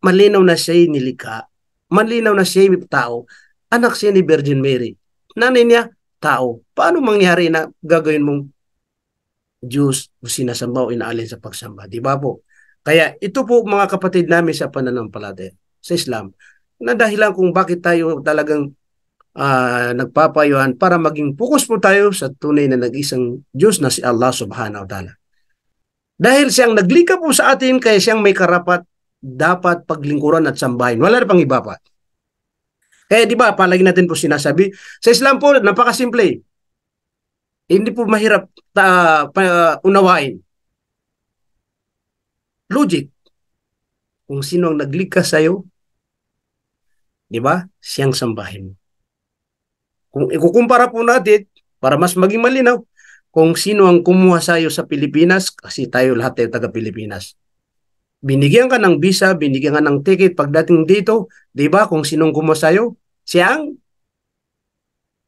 Malinaw na siya nilikha, malinaw na siya tao, anak siya ni Virgin Mary, nanay niya, tao. Paano mangyari na gagawin mong Diyos o sinasamba o inaalin sa pagsamba? Di ba po? Kaya ito po mga kapatid namin sa pananampalataya sa Islam, na dahilan kung bakit tayo talagang nagpapayuhan para maging focus po tayo sa tunay na nag-isang Diyos na si Allah subhanahu wa ta'ala. Dahil siyang naglikha po sa atin, kaya siyang may karapat dapat paglingkuran at sambahin. Wala na pang iba pa. Kaya di ba, palagi natin po sinasabi, sa Islam po, napakasimple. Hindi po mahirap unawain. Logic. Kung sino ang naglikha sa'yo, di ba, siyang sambahin. Kung ikukumpara po natin, para mas maging malinaw, kung sino ang kumuha sa'yo sa Pilipinas, kasi tayo lahat tayo taga-Pilipinas. Binigyan ka ng visa, binigyan ka ng ticket pagdating dito, di ba, kung sinong kumuha sa'yo, siyang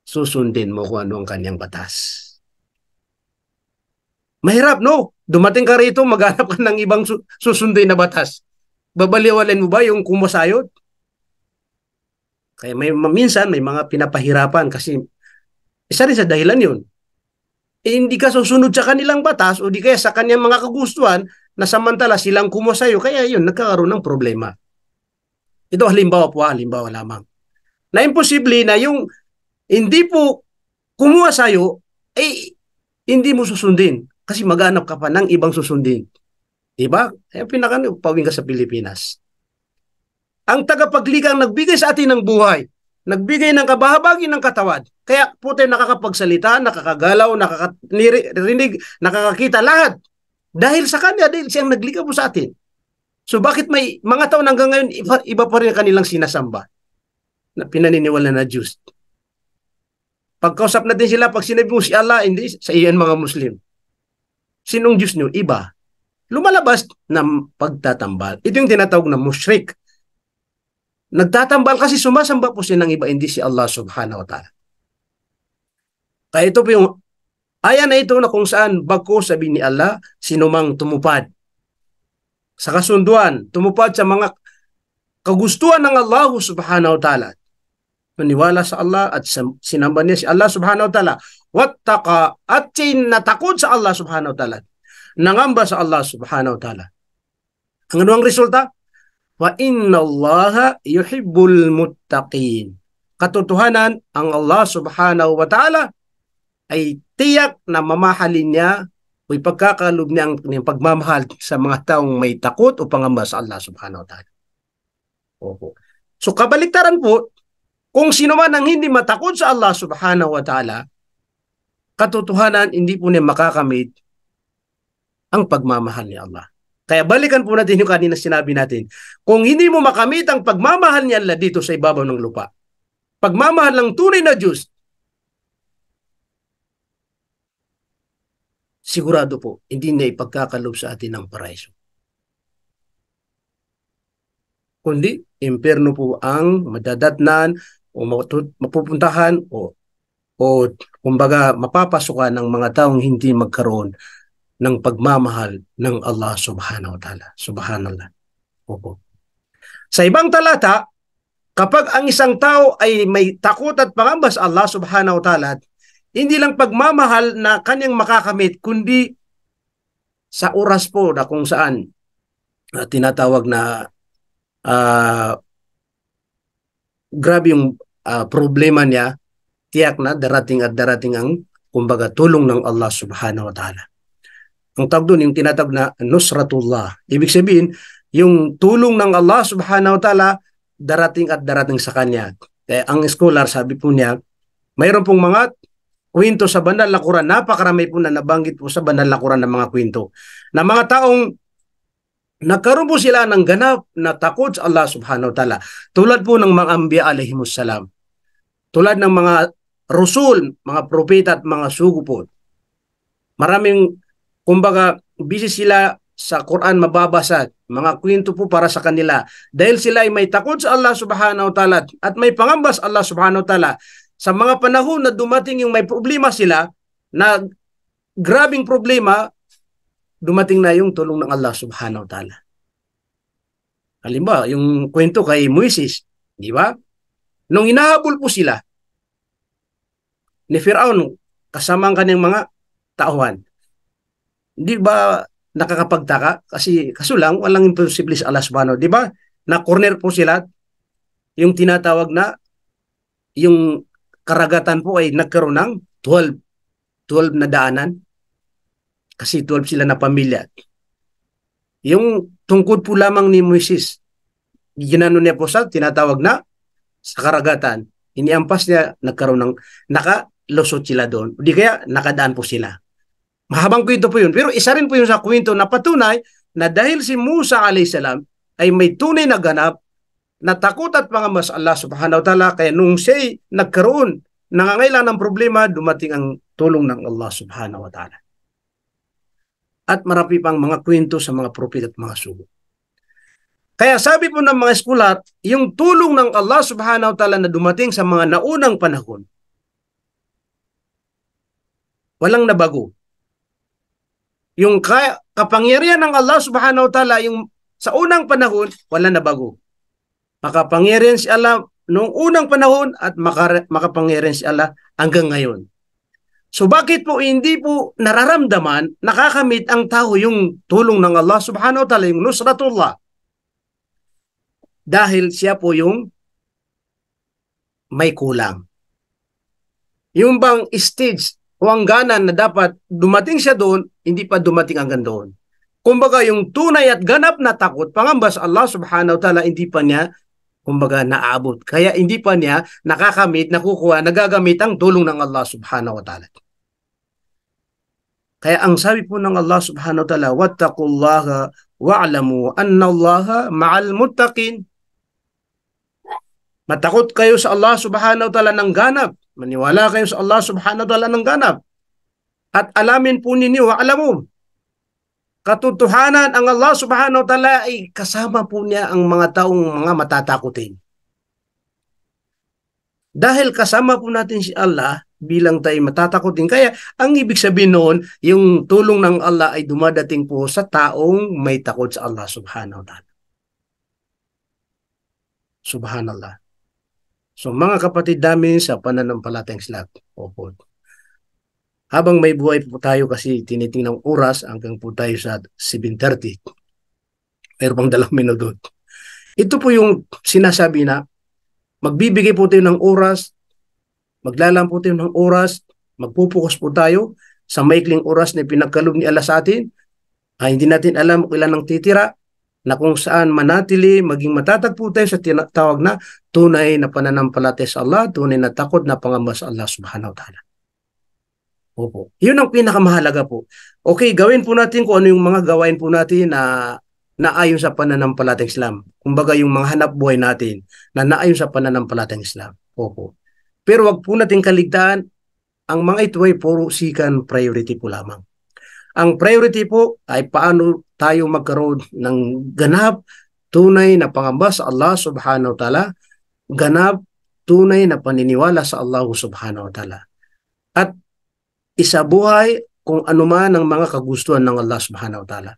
susundin mo kung ano ang kanyang batas. Mahirap, no? Dumating ka rito, maghanap ka ng ibang susundin na batas. Babaliwalin mo ba yung kumusayod? Kaya minsan may mga pinapahirapan kasi isa rin sa dahilan yun. Hindi ka susunod sa kanilang batas o di kaya sa kanyang mga kagustuhan na samantala silang kumuha sa'yo, kaya yun, nagkakaroon ng problema. Ito halimbawa po, halimbawa lamang. Na imposible na yung hindi po kumuha sa'yo, hindi mo susundin. Kasi maghanap ka pa ng ibang susundin. Diba? Kaya pawing ka sa Pilipinas. Ang tagapaglikha ang nagbigay sa atin ng buhay. Nagbigay ng kabahabagi ng katawan. Kaya po tayo nakakapagsalita, nakakagalaw, nakakarinig, nakakakita, lahat. Dahil sa kanya, dahil siyang naglikha po sa atin. So bakit may mga taon hanggang ngayon, iba pa rin kanilang sinasamba na pinaniniwala na Diyos? Pagkausap natin sila, pag sinabi mo si Allah, hindi, sa iyan mga Muslim. Sinong Diyos nyo? Iba. Lumalabas na pagtatambal. Ito yung tinatawag na mushrik. Nagtatambal kasi sumasamba po siya ng iba, hindi si Allah subhanahu wa ta'ala. Kaya ito po yung aya na ito na kung saan bagko sabi ni Allah, sinumang tumupad sa kasunduan, tumupad sa mga kagustuhan ng Allah subhanahu wa ta'ala. Maniwala sa Allah at sinamba niya si Allah subhanahu wa ta'ala. Wattaqa at natakot sa Allah subhanahu wa ta'ala. Nangamba sa Allah subhanahu wa ta'ala. Ang ano ang resulta? Wa inna Allaha yuhibbul muttaqin. Katotohanan, ang Allah subhanahu wa ta'ala ay tiyak na mamahalin niya o ipagkakalob niya ang kanyang pagmamahal sa mga taong may takot o pangamba sa Allah subhanahu wa ta'ala. Opo. So kabaliktaran po, kung sino man ang hindi matakot sa Allah subhanahu wa ta'ala, katotohanan hindi po niya makakamit ang pagmamahal ni Allah. Kaya balikan po natin yung kanina sinabi natin. Kung hindi mo makamit ang pagmamahal ni Allah dito sa ibabaw ng lupa, pagmamahal ng tunay na Diyos, sigurado po, hindi na ipagkakalob sa atin ang paraiso. Kundi, impyerno po ang madadatnan o mapupuntahan o kumbaga mapapasukan ng mga taong hindi magkaroon ng pagmamahal ng Allah subhanahu wa ta'ala. Subhanallah. Opo. Sa ibang talata, kapag ang isang tao ay may takot at pangamba sa Allah subhanahu wa ta'ala, hindi lang pagmamahal na kanyang makakamit, kundi sa oras po na kung saan tinatawag na grabe yung problema niya, tiyak na darating at darating ang kumbaga tulong ng Allah subhanahu wa ta'ala. Ang tawag doon, yung tinatawag na nusratullah. Ibig sabihin, yung tulong ng Allah subhanahu wa ta'ala darating at darating sa kanya. Ang scholar, sabi po niya, mayroon pong mga kwento sa banal na Quran, napakarami po na nabanggit po sa banal na Quran ng mga kwento, na mga taong nagkaroon po sila ng ganap na takot sa Allah subhanahu wa ta'ala. Tulad po ng mga anbiya alaihimus salam. Tulad ng mga rasul, mga propeta at mga sugo po. Maraming, kumbaga, busy sila sa Quran mababasa, mga kwento po para sa kanila. Dahil sila ay may takot sa Allah subhanahu wa ta'ala at may pangamba sa Allah subhanahu wa ta'ala. Sa mga panahon na dumating yung may problema sila, na grabing problema, dumating na yung tulong ng Allah subhanahu wa ta'ala. Halimbawa, yung kwento kay Moises, di ba? Nung hinahabol po sila ni Firaun kasama ang kanyang mga tauhan, di ba nakakapagtaka? Kasi kaso lang, walang imposible sa Allah subhanahu, di ba? Na-corner po sila, yung tinatawag na, yung karagatan po ay nagkaroon ng 12 na daanan. Kasi 12 sila na pamilya. Yung tungkod po lamang ni Moises, ginano niya po sa tinatawag na sa karagatan. Iniampas niya, nagkaroon ng, nakalusot sila doon. Di kaya nakadaan po sila. Mahabang kwento po yun. Pero isa rin po yun sa kwento na patunay na dahil si Musa alayhisalam ay may tunay na ganap, na takot at pangamba sa Allah subhanahu wa ta'ala, kaya nung siya'y nagkaroon, nangangailangan ng problema, dumating ang tulong ng Allah subhanahu wa ta'ala. At marami pang mga kwento sa mga propeta at mga sugo. Kaya sabi po ng mga eskolar, yung tulong ng Allah subhanahu wa ta'ala na dumating sa mga naunang panahon, walang nabago. Yung kapangyarihan ng Allah subhanahu wa ta'ala, yung sa unang panahon, walang nabago. Makapangyarihan si Allah noong unang panahon at makapangyarihan si Allah hanggang ngayon. So bakit po hindi po nararamdaman, nakakamit ang tao yung tulong ng Allah subhanahu wa ta'ala, yung nusratullah? Dahil siya po yung may kulang. Yung bang stage o hangganan na dapat dumating siya doon, hindi pa dumating hanggang doon. Kumbaga yung tunay at ganap na takot, pangamba sa Allah subhanahu wa ta'ala, hindi pa niya kumbaga naabot. Kaya hindi pa niya nakakamit, nakukuha, nagagamit ang tulong ng Allah subhanahu wa ta'ala. Kaya ang sabi po ng Allah subhanahu wa ta'ala, wattaqullaha wa'lamu anna Allaha ma'al muttaqin. Matakot kayo sa Allah subhanahu wa ta'ala ng ganap. Maniwala kayo sa Allah subhanahu wa ta'ala ng ganap. At alamin po ninyo, wa'lamu, katotohanan ang Allah subhanahu wa ta'ala ay kasama po niya ang mga taong mga matatakutin. Dahil kasama po natin si Allah, bilang tayo matatakutin. Kaya ang ibig sabihin noon, yung tulong ng Allah ay dumadating po sa taong may takot sa Allah subhanahu wa ta'ala. Subhanallah. So mga kapatid namin sa pananampalatayang Islam, opo. Habang may buhay po tayo kasi tinitingnan oras hanggang po tayo sa 7:30. Mayroon pang 2 minuto. Ito po yung sinasabi na magbibigay po tayo ng oras, maglalaan po tayo ng oras, magpupukas po tayo sa maikling oras na pinagkaloob ni Allah sa atin, hindi natin alam kung ilan ang titira, na kung saan manatili, maging matatagpo tayo sa tinatawag na tunay na pananampalataya sa Allah, tunay na takot na pangamba sa Allah subhanahu wa ta'ala. Opo. Yun ang pinakamahalaga po. Okay, gawin po natin kung ano yung mga gawain po natin na naayon sa pananampalatayang Islam. Kumbaga yung mga hanap buhay natin na naayon sa pananampalatayang Islam. Opo. Pero wag po natin kaligtaan, ang mga ito ay puro sikan priority po lamang. Ang priority po ay paano tayo magkaroon ng ganap, tunay na pangamba sa Allah subhanahu wa ta'ala, ganap, tunay na paniniwala sa Allah subhanahu wa ta'ala. At isabuhay kung anuman ang mga kagustuhan ng Allah subhanahu wa ta'ala.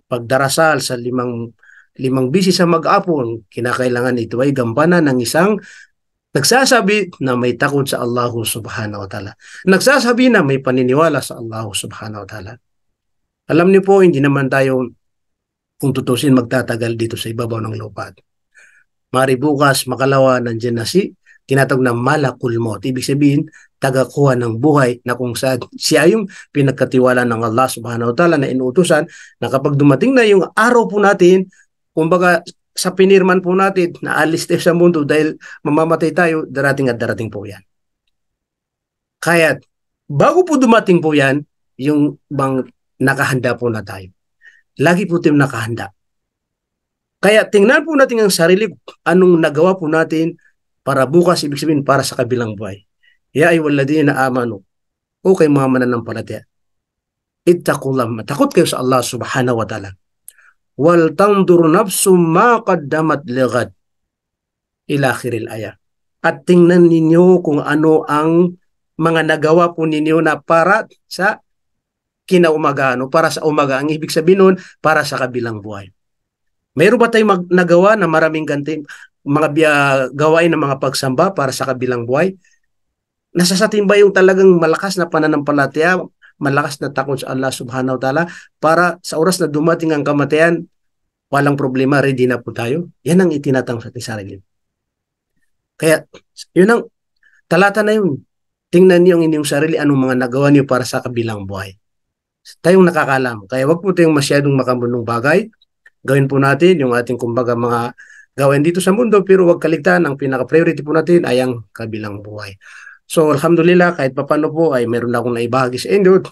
Pagdarasal sa limang bisi sa mag-apon, kinakailangan ito ay gampanan ng isang nagsasabi na may takot sa Allah subhanahu wa ta'ala. Nagsasabi na may paniniwala sa Allah subhanahu wa ta'ala. Alam niyo po, hindi naman tayo, kung tutusin, magtatagal dito sa ibabaw ng lupa. Mari bukas, makalawa, nandiyan na tinatawag na malakul maut. Ibig sabihin, tagakuha ng buhay na kung saan siya yung pinagkatiwala ng Allah subhanahu wa ta'ala na inuutusan na kapag dumating na yung araw po natin, kumbaga sa pinirman po natin na alis tayo sa mundo dahil mamamatay tayo, darating at darating po yan. Kaya bago po dumating po yan, yung bang nakahanda po na tayo. Lagi po tayong nakahanda. Kaya tingnan po natin ang sarili, anong nagawa po natin para bukas, ibig sabihin para sa kabilang buhay. Ya ayyuhalladhina amanu, o kay mga mananampalataya, ittaqullah, matakot kayo sa Allah subhanahu wa ta'ala. Wal tandur nafsum ma qaddamat lighad, ila akhiril ayah. At tingnan ninyo kung ano ang mga nagawa po ninyo na para sa kinaumaga, para sa umaga. Ang ibig sabihin nun, para sa kabilang buhay. Mayroon ba tayong nagawa na maraming ganti, mga gawain ng mga pagsamba para sa kabilang buhay? Nasa sa atin ba yung talagang malakas na pananampalataya, malakas na takot sa Allah subhanahu wa ta'ala, para sa oras na dumating ang kamatayan, walang problema, ready na po tayo? Yan ang itinatang sa ating sarili. Kaya, yun ang talata na yun. Tingnan niyo ang inyong sarili, anong mga nagawa niyo para sa kabilang buhay. Tayong nakakalam. Kaya wag po tayong masyadong makabunong bagay. Gawin po natin yung ating kumbaga mga gawin dito sa mundo, pero wag kaligtaan, ang pinaka-priority po natin ay ang kabilang buhay. So, alhamdulillah, kahit papano po ay meron na akong naibahagi sa inyo.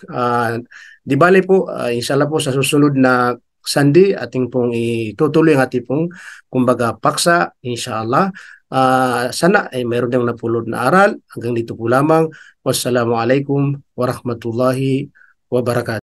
Di bale po, inshallah po sa susunod na Sunday, ating pong itutuloy ang ating pong kumbaga paksa, inshallah. Sana ay meron nang napulot na aral. Hanggang dito po lamang. Wassalamualaikum warahmatullahi wabarakatuh.